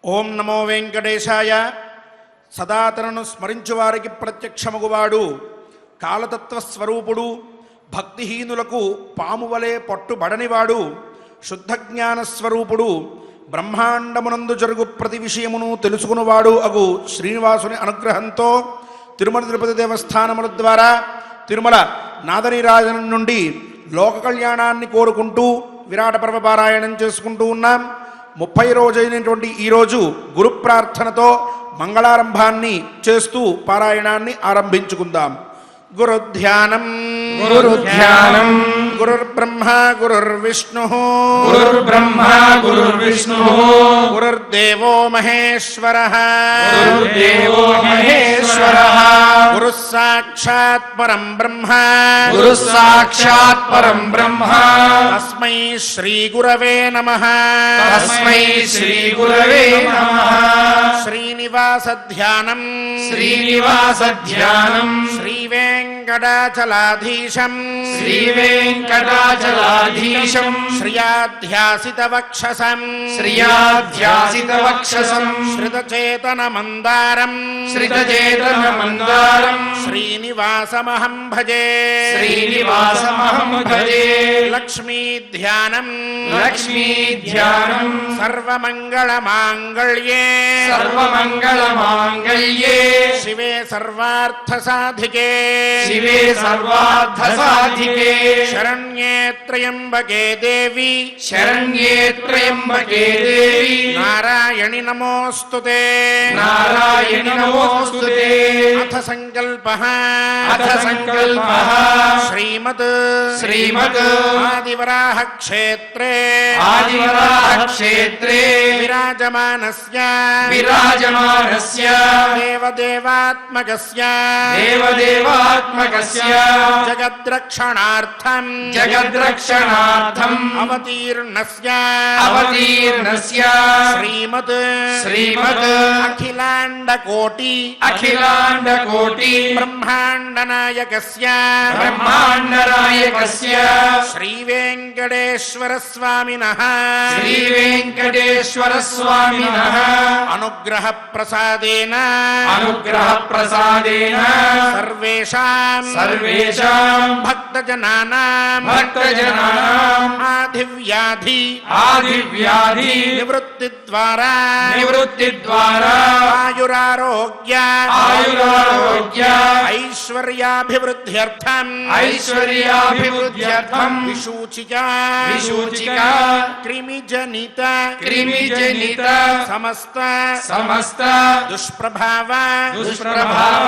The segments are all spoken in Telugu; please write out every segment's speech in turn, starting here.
ఓం నమో వెంకటేశాయ. సదాతనను స్మరించు వారికి ప్రత్యక్షమగువాడు, కాలతత్వస్వరూపుడు, భక్తిహీనులకు పామువలే పట్టుబడనివాడు, శుద్ధజ్ఞానస్వరూపుడు, బ్రహ్మాండమునందు జరుగు ప్రతి విషయమును తెలుసుకునివాడు అగు శ్రీనివాసుని అనుగ్రహంతో తిరుమల తిరుపతి దేవస్థానముల ద్వారా తిరుమల నాదనీరాజనం నుండి లోక కళ్యాణాన్ని కోరుకుంటూ విరాట పర్వ పారాయణం చేసుకుంటూ ఉన్నాం. 30 రోజైనటువంటి ఈరోజు గురు ప్రార్థనతో మంగళారంభాన్ని చేస్తూ పారాయణాన్ని ఆరంభించుకుందాం. గురుధ్యానం గురుధ్యానం గురుర్బ్రహ్మ గురుర్విష్ణుః గురుర్బ్రహ్మ గురుర్విష్ణుః గురుర్దేవో మహేశ్వరః గురుర్దేవో మహేశ్వరః గురుః సాక్షాత్ పరం బ్రహ్మ గురుః సాక్షాత్ పరం బ్రహ్మ తస్మై శ్రీ గురవే నమః తస్మై శ్రీ గురవే నమః. శ్రీనివాస ధ్యానం శ్రీనివాస ధ్యానం శ్రీ వెంకటాచలాధీశం శ్రీ వెంకటాచలాధీశం శ్రియాధ్యాసిత వక్షసం శ్రియాధ్యాసిత వక్షసం శ్రితచేతన మందారం శ్రితచేతన మందారం శ్రీనివాసమహం భజే శ్రీనివాసమహం భజే. లక్ష్మీ ధ్యానం లక్ష్మీ ధ్యానం సర్వమంగళ మాంగళ్యే సర్వమంగళ మాంగళ్యే శివే సర్వార్థ సాధికే శివే సర్వార్థ సాధికే శరణ్యే త్రయంబకే దేవి శరణ్యే త్రయంబకే దేవి నారాయణి నమోస్తుతే నారాయణి నమోస్తుతే. అథ సంకల్పః అథ సంకల్పః శ్రీమద్ శ్రీమద్ ఆదివరాహ క్షేత్రే ఆదివరాహ క్షేత్రే విరాజమానస్య విరాజమానస్య దేవదేవాత్మకస్య దేవదేవాత్మకస్య జగద్రక్షణార్థం జగద్రక్షణార్థం అవతీర్ణస్య అవతీర్ణస్య శ్రీమద్ శ్రీమద్ అఖిలాండకోటి అఖిలాండకోటి బ్రహ్మాండనాయకస్య బ్రహ్మాండనాయకస్య శ్రీవేంకటేశ్వర స్వామినః శ్రీ వెంకటేశ్వర స్వామినః అనుగ్రహ ప్రసాదేన అనుగ్రహ ప్రసాదేన సర్వేషాం సర్వేషాం భక్తజనానాం భక్తజనానాం ఆదివ్యాధి ఆదివ్యాధి నివృత్తి ద్వారా నివృత్తి ద్వారా ఆయురారోగ్య ఆయురారోగ్య ఐశ్వర్యాభివృద్ధ్యర్థం ఐశ్వర్యాభివృద్ధ్యర్థం విశూచిక విశూచిక క్రిమిజనిత క్రిమిజనిత సమస్త సమస్త దుష్ప్రభావ దుష్ప్రభావ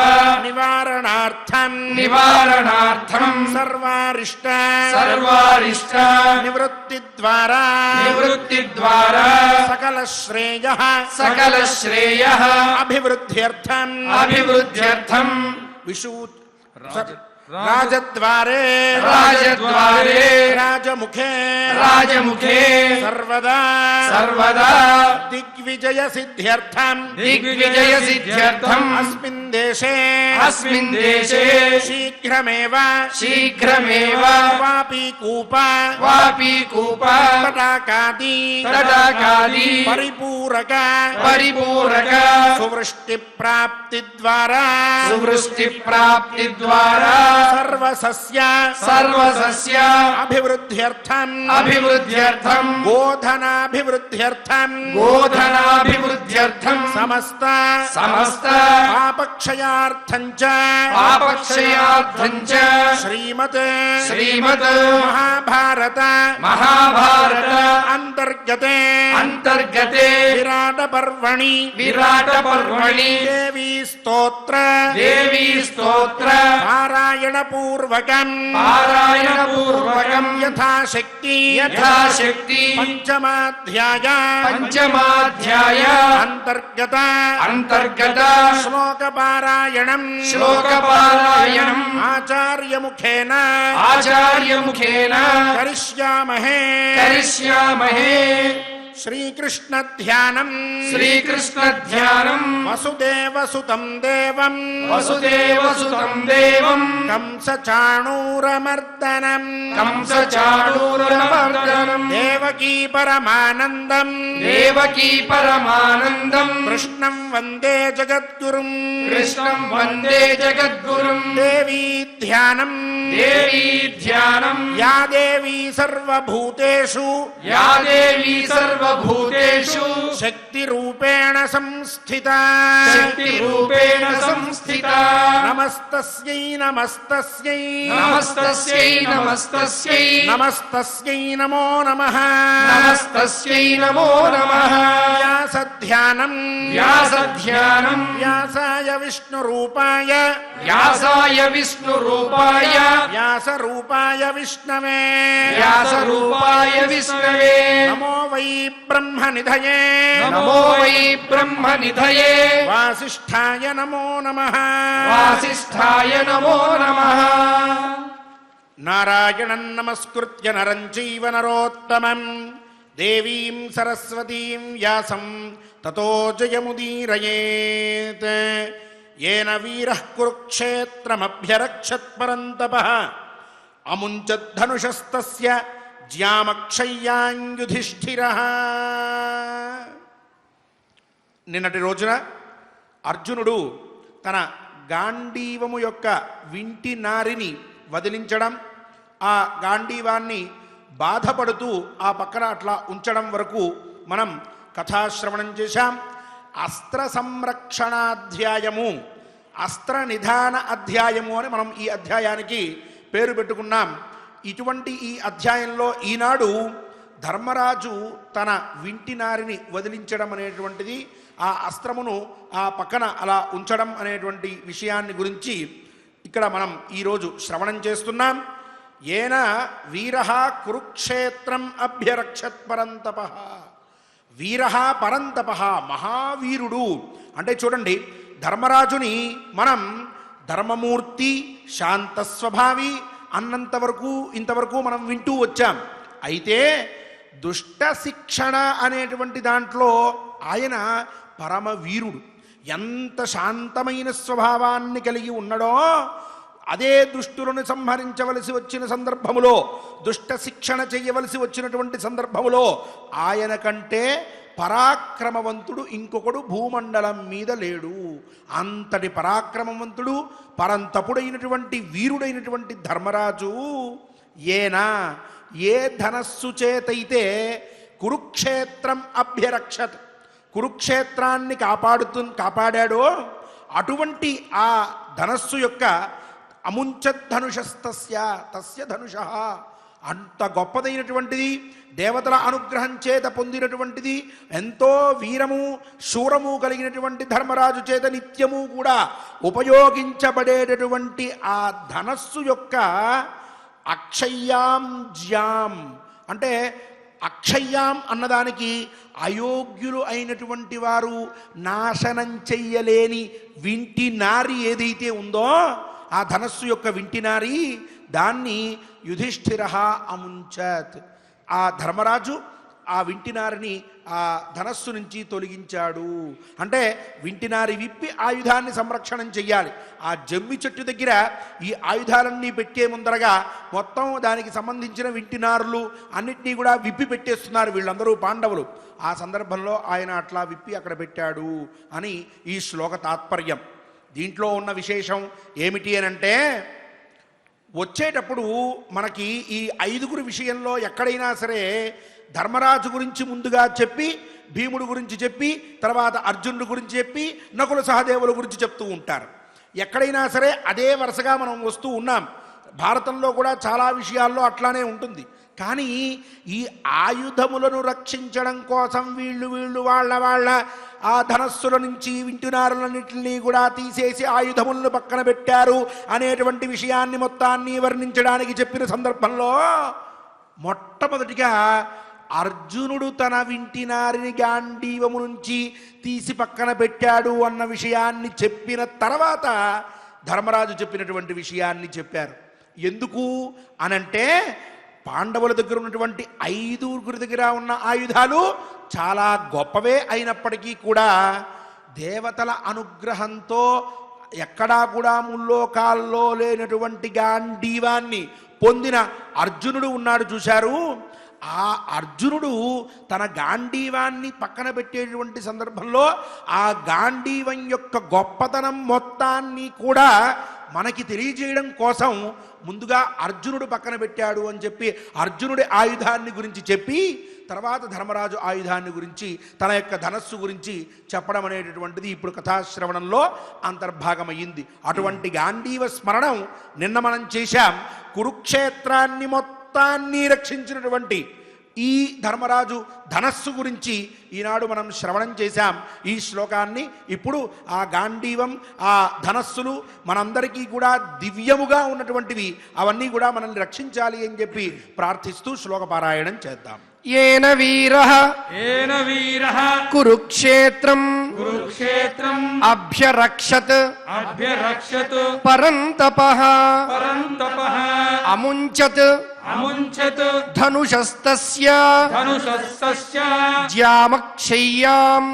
నివారణార్థం నివారణార్థం సర్వారిష్ట సర్వారిష్ట నివృత్తి ద్వారా నివృత్తి ద్వారా సకల శ్రేయ సకల శ్రేయః అభివృద్ధ్యర్థం అభివృద్ధ్యర్థం విశూ రాజద్వారే రాజద్వారే రాజముఖే రాజముఖే సర్వదా సర్వదా దిగ్విజయ సిద్ధ్యర్థం దిగ్విజయ సిద్ధ్యర్థం అస్మిన్ దేశే అస్మిన్ దేశే శీఘ్రమేవ శీఘ్రమేవ వాపీకూప వాపీకూప తటాకాది తటాకాది పరిపూరక పరిపూరక సువృష్టి ప్రాప్తి ద్వారా సువృష్టి ప్రాప్తి ద్వారా సర్వసస్య సర్వసస్య అభివృద్ధ్యర్థం అభివృద్ధ్యర్థం గోధనాభివృద్ధ్యర్థం గోధనాభివృద్ధ్యర్థం సమస్త సమస్త పాపక్షయార్థం చ పాపక్షయార్థం చ శ్రీమత్ శ్రీమద్ మహాభారత మహాభారత అంతర్గతే అంతర్గతే విరాట పర్వణి విరాట పర్వణి దేవీ స్తోత్ర దేవీ స్తోత్ర పారాయణ పూర్వకం పారాయణ పూర్వకం యథాశక్తి యథాశక్తి పంచమాధ్యాయ పంచమాధ్యాయ అంతర్గత అంతర్గత శ్లోక పారాయణం శ్లోక పారాయణం ఆచార్యముఖేన ఆచార్యముఖేన కరిష్యామహే కరిష్యామహే శ్రీకృష్ణ ధ్యానం శ్రీకృష్ణ ధ్యానం వసుదేవసుతం దేవం వసుదేవసుతం దేవం కంస చాణూరమర్దనం కంస చాణూరమర్దనం దేవకీ పరమానందం దేవకీ పరమానందం కృష్ణం వందే జగద్గురుం కృష్ణం వందే జగద్గురుం దేవీ ధ్యానం దేవీ ధ్యానం యా దేవీ సర్వభూతేషు యా దేవీ సర్వభూతేషు శక్తి రూపేణ సంస్థిత శక్తి రూపేణ సంస్థిత నమస్తస్యై నమస్తస్యై నమస్తస్యై నమస్తస్యై నమస్తస్యై నమో నమః నమస్తస్యై నమో నమః వ్యాసధ్యానం వ్యాసధ్యానం వ్యాసాయ విష్ణురూపాయ వ్యాసాయ విష్ణురూపాయ వ్యాసరూపాయ విష్ణవే వ్యాసరూపాయ విష్ణవే నమో వై బ్రహ్మనిధయే నమో వై బ్రహ్మనిధయే వాసిష్ఠాయ నమో నమః వాసిష్ఠాయ నమో నమః నారాయణం నమస్కృత్య నరం చైవ నరోత్తమం దేవీం సరస్వతీం వ్యాసం తతో జయముదీరయేత్ येन वीरः कुरुक्षेत्रमभ्यरक्षत् परन्तपः अमुञ्चद्धनुषस्तस्य ज्यामक्षय्याञ्युधिष्ठिरः నిన్నటి రోజున అర్జునుడు తన గాంధీవము యొక్క వింటి నారిని వదిలించడం, ఆ గాంధీవాన్ని బాధపడుతూ ఆ పక్కన అట్లా ఉంచడం వరకు మనం కథాశ్రవణం చేశాం. అస్త్ర సంరక్షణాధ్యాయము, అస్త్ర నిధాన అధ్యాయము అని మనం ఈ అధ్యాయానికి పేరు పెట్టుకున్నాం. ఇటువంటి ఈ అధ్యాయంలో ఈనాడు ధర్మరాజు తన వింటి నారిని వదిలించడం అనేటువంటిది, ఆ అస్త్రమును ఆ పక్కన అలా ఉంచడం అనేటువంటి విషయాన్ని గురించి ఇక్కడ మనం ఈరోజు శ్రవణం చేస్తున్నాం. ఏన వీరః కురుక్షేత్రం అభ్యరక్షత్ పరంతపః. వీరః పరంతపః, మహావీరుడు అంటే చూడండి, ధర్మరాజుని మనం ధర్మమూర్తి, శాంతస్వభావి అన్నంతవరకు ఇంతవరకు మనం వింటూ వచ్చాం. అయితే దుష్ట శిక్షణ అనేటువంటి దాంట్లో ఆయన పరమవీరుడు. ఎంత శాంతమైన స్వభావాన్ని కలిగి ఉన్నాడో, అదే దుష్టులను సంహరించవలసి వచ్చిన సందర్భములో, దుష్ట శిక్షణ చేయవలసి వచ్చినటువంటి సందర్భములో ఆయన కంటే పరాక్రమవంతుడు ఇంకొకడు భూమండలం మీద లేడు. అంతటి పరాక్రమవంతుడు, పరంతపుడైనటువంటి వీరుడైనటువంటి ధర్మరాజు ఏనా ఏ ధనస్సు చేతైతే కురుక్షేత్రం అభ్యరక్షత్, కురుక్షేత్రాన్ని కాపాడాడో అటువంటి ఆ ధనస్సు యొక్క అముంచద్ధనుషస్తస్య తస్య ధనుష, అంత గొప్పదైనటువంటిది, దేవతల అనుగ్రహం చేత పొందినటువంటిది, ఎంతో వీరము శూరము కలిగినటువంటి ధర్మరాజు చేత నిత్యము కూడా ఉపయోగించబడేటటువంటి ఆ ధనస్సు యొక్క అక్షయ్యాం జ్యాం అంటే అక్షయ్యాం అన్నదానికి అయోగ్యులు అయినటువంటి వారు నాశనం చెయ్యలేని వింటి నారి ఏదైతే ఉందో ఆ ధనస్సు యొక్క వింటి నారి, దాన్ని యుధిష్ఠిరః అముంచత్. ఆ ధర్మరాజు ఆ వింటినారిని ఆ ధనస్సు నుంచి తొలగించాడు. అంటే వింటినారి విప్పి ఆయుధాన్ని సంరక్షణం చెయ్యాలి. ఆ జమ్మి చెట్టు దగ్గర ఈ ఆయుధాలన్నీ పెట్టే ముందరగా మొత్తం దానికి సంబంధించిన వింటినారులు అన్నిటినీ కూడా విప్పి పెట్టేస్తున్నారు వీళ్ళందరూ పాండవులు. ఆ సందర్భంలో ఆయన అట్లా విప్పి అక్కడ పెట్టాడు అని ఈ శ్లోక తాత్పర్యం. దీంట్లో ఉన్న విశేషం ఏమిటి అనంటే, వచ్చేటప్పుడు మనకి ఈ 5గురు విషయంలో ఎక్కడైనా సరే ధర్మరాజు గురించి ముందుగా చెప్పి, భీముడు గురించి చెప్పి, తర్వాత అర్జునుడు గురించి చెప్పి, నకుల సహదేవుల గురించి చెప్తూ ఉంటారు. ఎక్కడైనా సరే అదే వరుసగా మనం వస్తూ ఉన్నాం. భారతంలో కూడా చాలా విషయాల్లో అట్లానే ఉంటుంది. కానీ ఈ ఆయుధములను రక్షించడం కోసం వీళ్ళు వాళ్ళ ఆ ధనస్సుల నుంచి వింటున్నారులన్నింటినీ కూడా తీసేసి ఆయుధములను పక్కన పెట్టారు అనేటువంటి విషయాన్ని మొత్తాన్ని వర్ణించడానికి చెప్పిన సందర్భంలో మొట్టమొదటిగా అర్జునుడు తన వింటినారిని గాంధీవము నుంచి తీసి పక్కన పెట్టాడు అన్న విషయాన్ని చెప్పిన తర్వాత ధర్మరాజు చెప్పినటువంటి విషయాన్ని చెప్పారు. ఎందుకు అనంటే పాండవుల దగ్గర ఉన్నటువంటి 5 దగ్గర ఉన్న ఆయుధాలు చాలా గొప్పవే అయినప్పటికీ కూడా దేవతల అనుగ్రహంతో ఎక్కడా కూడా ముల్లోకాల్లో లేనటువంటి గాంధీవాన్ని పొందిన అర్జునుడు ఉన్నాడు చూశారు. ఆ అర్జునుడు తన గాంధీవాన్ని పక్కన పెట్టేటువంటి సందర్భంలో ఆ గాంధీవం యొక్క గొప్పతనం మొత్తాన్ని కూడా మనకి తెలియజేయడం కోసం ముందుగా అర్జునుడు పక్కన పెట్టాడు అని చెప్పి అర్జునుడి ఆయుధాన్ని గురించి చెప్పి తర్వాత ధర్మరాజు ఆయుధాన్ని గురించి తన యొక్క ధనస్సు గురించి చెప్పడం అనేటటువంటిది ఇప్పుడు కథాశ్రవణంలో అంతర్భాగమయ్యింది. అటువంటి గాంధీవ స్మరణం నిన్న మనం చేశాం. కురుక్షేత్రాన్ని మొత్తాన్ని రక్షించినటువంటి ఈ ధర్మరాజు ధనస్సు గురించి ఈనాడు మనం శ్రవణం చేశాం. ఈ శ్లోకాన్ని ఇప్పుడు ఆ గాంధీవం ఆ ధనస్సులు మనందరికీ కూడా దివ్యముగా ఉన్నటువంటివి, అవన్నీ కూడా మనల్ని రక్షించాలి అని చెప్పి ప్రార్థిస్తూ శ్లోక పారాయణం చేద్దాం. ఏన వీరః కురుక్షేత్రం అభ్యరక్షత్ పరంతపః అముంచత్ ధనుషస్తస్య జామక్షయ్యాం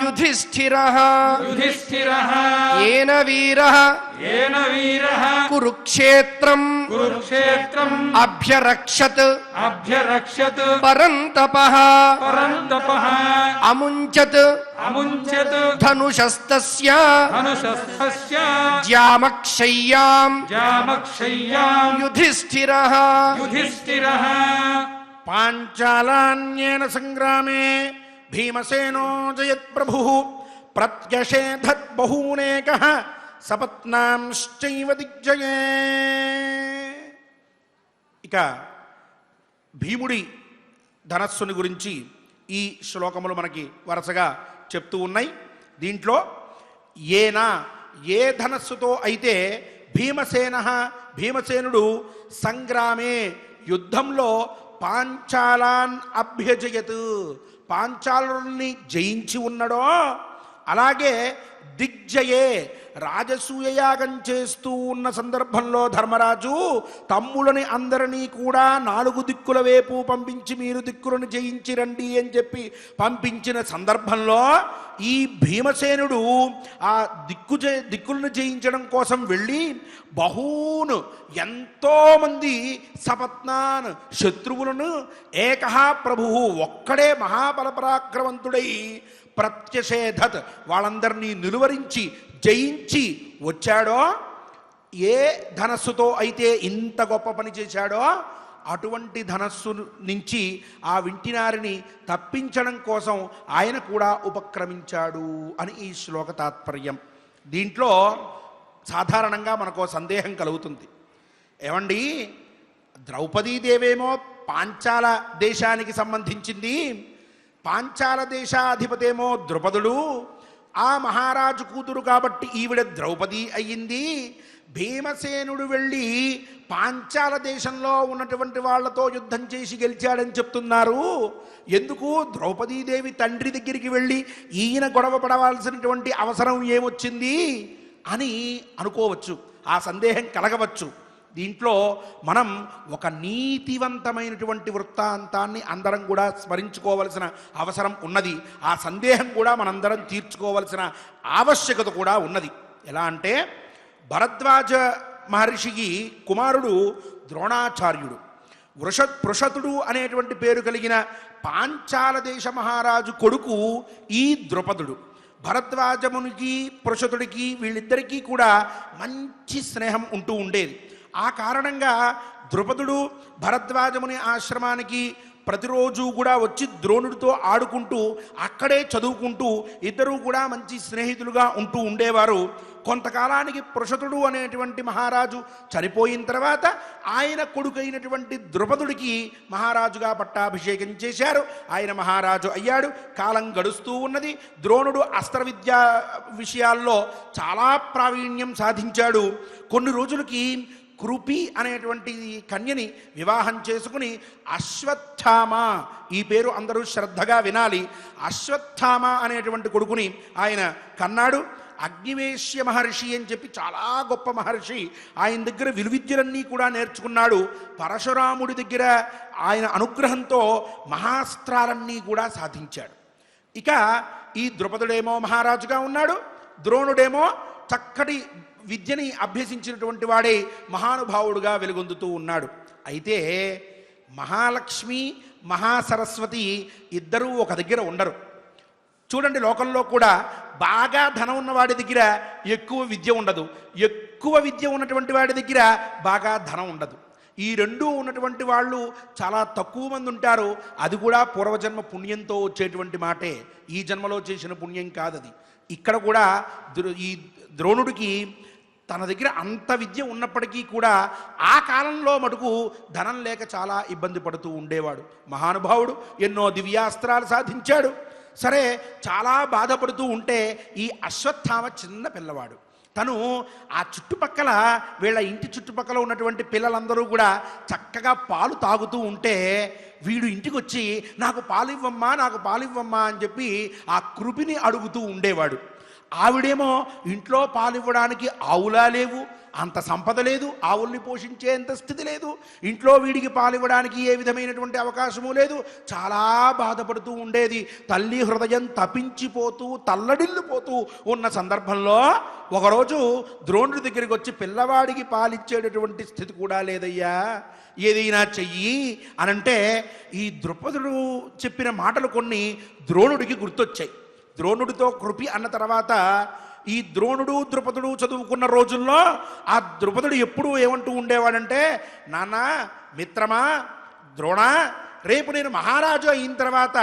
యుధిష్ఠిరః ఏన వీరః కురుక్షేత్రం అభ్యరక్షత్ పరంతపః అముంచత్ ధనుషస్తస్య జామక్షయ్యాం యుధిష్ఠిరః పాంచాలాన్యేన సంగ్రామే భీమసేనో జయత్ప్రభుః ప్రత్యషేధత్ బహూనేకః సపత్నాంశ్చైవ దిగ్జయే. ఇక భీముడి ధనస్సుని గురించి ఈ శ్లోకములు మనకి వరుసగా చెప్తూ ఉన్నాయి. దీంట్లో ఏ ధనస్సుతో అయితే భీమసేనుడు సంగ్రామే యుద్ధంలో పాంచాలాన్ అభ్యజయత్ పాంచాలుల్ని జయించి ఉన్నాడో, అలాగే దిగ్జయే రాజసూయయాగం చేస్తూ ఉన్న సందర్భంలో ధర్మరాజు తమ్ములని అందరినీ కూడా 4 దిక్కుల వైపు పంపించి మీరు దిక్కులను జయించి రండి అని చెప్పి పంపించిన సందర్భంలో ఈ భీమసేనుడు ఆ దిక్కులను జయించడం కోసం వెళ్ళి బహూను ఎంతోమంది సపత్నాన్ శత్రువులను ఏకహ ప్రభువు ఒక్కడే మహాబలపరాక్రమంతుడై ప్రత్యషేధత్ వాళ్ళందరినీ నిలువరించి జయించి వచ్చాడో, ఏ ధనస్సుతో అయితే ఇంత గొప్ప పని చేశాడో అటువంటి ధనస్సు నుంచి ఆ వింటినారిని తప్పించడం కోసం ఆయన కూడా ఉపక్రమించాడు అని ఈ శ్లోక తాత్పర్యం. దీంట్లో సాధారణంగా మనకు సందేహం కలుగుతుంది. ఏమండి, ద్రౌపదీదేవేమో పాంచాల దేశానికి సంబంధించింది, పాంచాల దేశాధిపతేమో ద్రుపదుడు, ఆ మహారాజు కూతురు కాబట్టి ఈవిడ ద్రౌపది అయ్యింది. భీమసేనుడు వెళ్ళి పాంచాల దేశంలో ఉన్నటువంటి వాళ్లతో యుద్ధం చేసి గెలిచాడని చెప్తున్నారు. ఎందుకు ద్రౌపదీదేవి తండ్రి దగ్గరికి వెళ్ళి ఈయన గొడవ పడవలసినటువంటి అవసరం ఏమొచ్చింది అని అనుకోవచ్చు, ఆ సందేహం కలగవచ్చు. దీంట్లో మనం ఒక నీతివంతమైనటువంటి వృత్తాంతాన్ని అందరం కూడా స్మరించుకోవలసిన అవసరం ఉన్నది. ఆ సందేహం కూడా మనందరం తీర్చుకోవలసిన ఆవశ్యకత కూడా ఉన్నది. ఎలా అంటే, భరద్వాజ మహర్షికి కుమారుడు ద్రోణాచార్యుడు, పృషతుడు అనేటువంటి పేరు కలిగిన పాంచాల దేశ మహారాజు కొడుకు ఈ ద్రుపదుడు. భరద్వాజమునికి పృషతుడికి వీళ్ళిద్దరికీ కూడా మంచి స్నేహం ఉంటూ ఉండేది. ఆ కారణంగా ద్రుపదుడు భరద్వాజముని ఆశ్రమానికి ప్రతిరోజు కూడా వచ్చి ద్రోణుడితో ఆడుకుంటూ అక్కడే చదువుకుంటూ ఇద్దరూ కూడా మంచి స్నేహితులుగా ఉంటూ ఉండేవారు. కొంతకాలానికి పృషతుడు అనేటువంటి మహారాజు చనిపోయిన తర్వాత ఆయన కొడుకైనటువంటి ద్రుపదుడికి మహారాజుగా పట్టాభిషేకం చేశారు. ఆయన మహారాజు అయ్యాడు. కాలం గడుస్తూ ఉన్నది. ద్రోణుడు అస్త్ర విద్యా విషయాల్లో చాలా ప్రావీణ్యం సాధించాడు. కొన్ని రోజులకి కృపి అనేటువంటి కన్యని వివాహం చేసుకుని అశ్వత్థామ, ఈ పేరు అందరూ శ్రద్ధగా వినాలి, అశ్వత్థామ అనేటువంటి కొడుకుని ఆయన కన్నాడు. అగ్నివేశ్య మహర్షి అని చెప్పి చాలా గొప్ప మహర్షి, ఆయన దగ్గర విలువిద్యలన్నీ కూడా నేర్చుకున్నాడు. పరశురాముడి దగ్గర ఆయన అనుగ్రహంతో మహాస్త్రాలన్నీ కూడా సాధించాడు. ఇక ఈ ద్రుపదుడేమో మహారాజుగా ఉన్నాడు, ద్రోణుడేమో చక్కటి విద్యని అభ్యసించినటువంటి వాడే మహానుభావుడుగా వెలుగొందుతూ ఉన్నాడు. అయితే మహాలక్ష్మి మహాసరస్వతి ఇద్దరూ ఒక దగ్గర ఉండరు. చూడండి, లోకంలో కూడా బాగా ధనం ఉన్నవాడి దగ్గర ఎక్కువ విద్య ఉండదు, ఎక్కువ విద్య ఉన్నటువంటి వాడి దగ్గర బాగా ధనం ఉండదు. ఈ రెండూ ఉన్నటువంటి వాళ్ళు చాలా తక్కువ మంది ఉంటారు. అది కూడా పూర్వజన్మ పుణ్యంతో వచ్చేటువంటి మాటే, ఈ జన్మలో చేసిన పుణ్యం కాదది. ఇక్కడ కూడా ఈ ద్రోణుడికి తన దగ్గర అంత విద్య ఉన్నప్పటికీ కూడా ఆ కాలంలో మటుకు ధనం లేక చాలా ఇబ్బంది పడుతూ ఉండేవాడు. మహానుభావుడు ఎన్నో దివ్యాస్త్రాలు సాధించాడు. సరే, చాలా బాధపడుతూ ఉంటే ఈ అశ్వత్థామ చిన్న పిల్లవాడు, తను ఆ చుట్టుపక్కల వీళ్ళ ఇంటి చుట్టుపక్కల ఉన్నటువంటి పిల్లలందరూ కూడా చక్కగా పాలు తాగుతూ ఉంటే వీడు ఇంటికి వచ్చి నాకు పాలివ్వమ్మా, నాకు పాలివ్వమ్మా అని చెప్పి ఆ కృపిని అడుగుతూ ఉండేవాడు. ఆవిడేమో ఇంట్లో పాలివ్వడానికి ఆవులా లేవు, అంత సంపద లేదు, ఆవుల్ని పోషించేంత స్థితి లేదు, ఇంట్లో వీడికి పాలివ్వడానికి ఏ విధమైనటువంటి అవకాశము లేదు. చాలా బాధపడుతూ ఉండేది. తల్లి హృదయం తపించిపోతూ తల్లడిల్లిపోతూ ఉన్న సందర్భంలో ఒకరోజు ద్రోణుడి దగ్గరికి వచ్చి, పిల్లవాడికి పాలిచ్చేటటువంటి స్థితి కూడా లేదయ్యా, ఏదైనా చెయ్యి అనంటే ఈ ద్రుపదుడు చెప్పిన మాటలు కొన్ని ద్రోణుడికి గుర్తొచ్చాయి. ద్రోణుడితో కృపి అన్న తర్వాత ఈ ద్రోణుడు ద్రుపదుడు చదువుకున్న రోజుల్లో ఆ ద్రుపదుడు ఎప్పుడూ ఏమంటూ ఉండేవాడంటే, నాన్న, మిత్రమా, ద్రోణ, రేపు నేను మహారాజు అయిన తర్వాత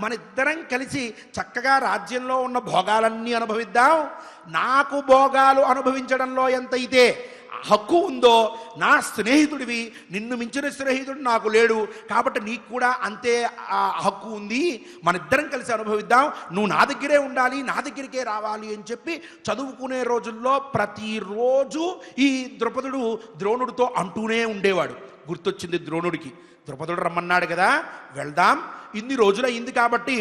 మన ఇద్దరం కలిసి చక్కగా రాజ్యంలో ఉన్న భోగాలన్నీ అనుభవిద్దాం. నాకు భోగాలు అనుభవించడంలో ఎంతైతే హక్కు ఉందో నా స్నేహితుడివి, నిన్ను మించిన స్నేహితుడు నాకు లేడు, కాబట్టి నీకు కూడా అంతే హక్కు ఉంది, మన ఇద్దరం కలిసి అనుభవిద్దాం, నువ్వు నా దగ్గరే ఉండాలి, నా దగ్గరికే రావాలి అని చెప్పి చదువుకునే రోజుల్లో ప్రతిరోజు ఈ ద్రుపదుడు ద్రోణుడితో అంటూనే ఉండేవాడు. గుర్తొచ్చింది ద్రోణుడికి, ద్రుపదుడు రమ్మన్నాడు కదా, వెళ్దాం, ఇన్ని రోజులు అయింది కాబట్టి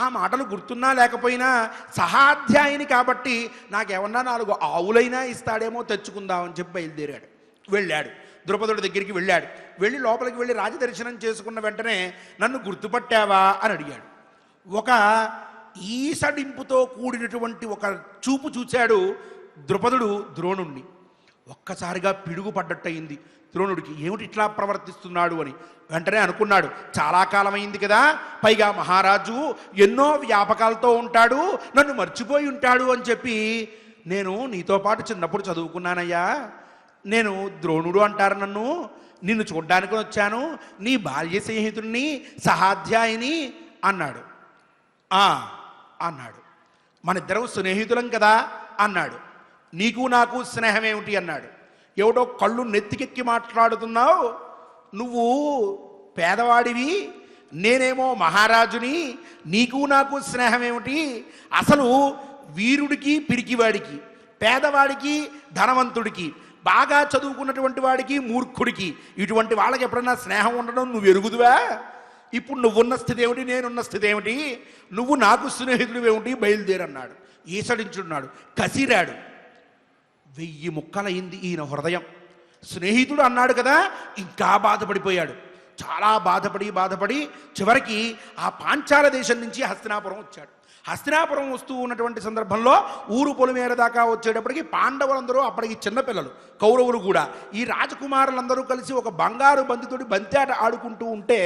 ఆ మాటలు గుర్తున్నా లేకపోయినా సహాధ్యాయిని కాబట్టి నాకేమన్నా 4 ఆవులైనా ఇస్తాడేమో, తెచ్చుకుందామని చెప్పి బయలుదేరాడు. వెళ్ళాడు, ద్రుపదుడి దగ్గరికి వెళ్ళాడు. వెళ్ళి లోపలికి వెళ్ళి రాజదర్శనం చేసుకున్న వెంటనే, నన్ను గుర్తుపట్టావా అని అడిగాడు. ఒక ఈసడింపుతో కూడినటువంటి ఒక చూపు చూశాడు ద్రుపదుడు ద్రోణుణ్ణి. ఒక్కసారిగా పిడుగు పడ్డట్టయింది ద్రోణుడికి, ఏమిటి ఇట్లా ప్రవర్తిస్తున్నాడు అని. వెంటనే అనుకున్నాడు, చాలా కాలమైంది కదా, పైగా మహారాజు ఎన్నో వ్యాపకాలతో ఉంటాడు, నన్ను మర్చిపోయి ఉంటాడు అని చెప్పి, నేను నీతో పాటు చిన్నప్పుడు చదువుకున్నానయ్యా, నేను ద్రోణుడు అంటారు నన్ను, నిన్ను చూడ్డానికి వచ్చాను, నీ బాల్య స్నేహితుడిని, సహాధ్యాయిని అన్నాడు. అన్నాడు. మన ఇద్దరం స్నేహితులం కదా అన్నాడు. నీకు నాకు స్నేహం ఏమిటి అన్నాడు. ఎవడో కళ్ళు నెత్తికెక్కి మాట్లాడుతున్నావు, నువ్వు పేదవాడివి, నేనేమో మహారాజుని, నీకు నాకు స్నేహం ఏమిటి? అసలు వీరుడికి పిరికివాడికి, పేదవాడికి ధనవంతుడికి, బాగా చదువుకున్నటువంటి వాడికి మూర్ఖుడికి, ఇటువంటి వాళ్ళకి ఎప్పుడన్నా స్నేహం ఉండడం నువ్వు ఎరుగుదువా? ఇప్పుడు నువ్వున్న స్థితి ఏమిటి, నేనున్న స్థితి ఏమిటి, నువ్వు నాకు స్నేహితుడు ఏమిటి, బయలుదేరన్నాడు. ఈసడించున్నాడు, కసిరాడు. 1000 ముక్కలైంది ఈయన హృదయం. స్నేహితుడు అన్నాడు కదా, ఇంకా బాధపడిపోయాడు. చాలా బాధపడి చివరికి ఆ పాంచాల దేశం నుంచి హస్తినాపురం వచ్చాడు. హస్తినాపురం వస్తూ ఉన్నటువంటి సందర్భంలో ఊరు పొలిమేర దాకా వచ్చేటప్పటికి పాండవులందరూ అప్పటికి చిన్నపిల్లలు, కౌరవులు కూడా, ఈ రాజకుమారులందరూ కలిసి ఒక బంగారు బంతితోటి బంతి ఆడుకుంటూ ఉంటే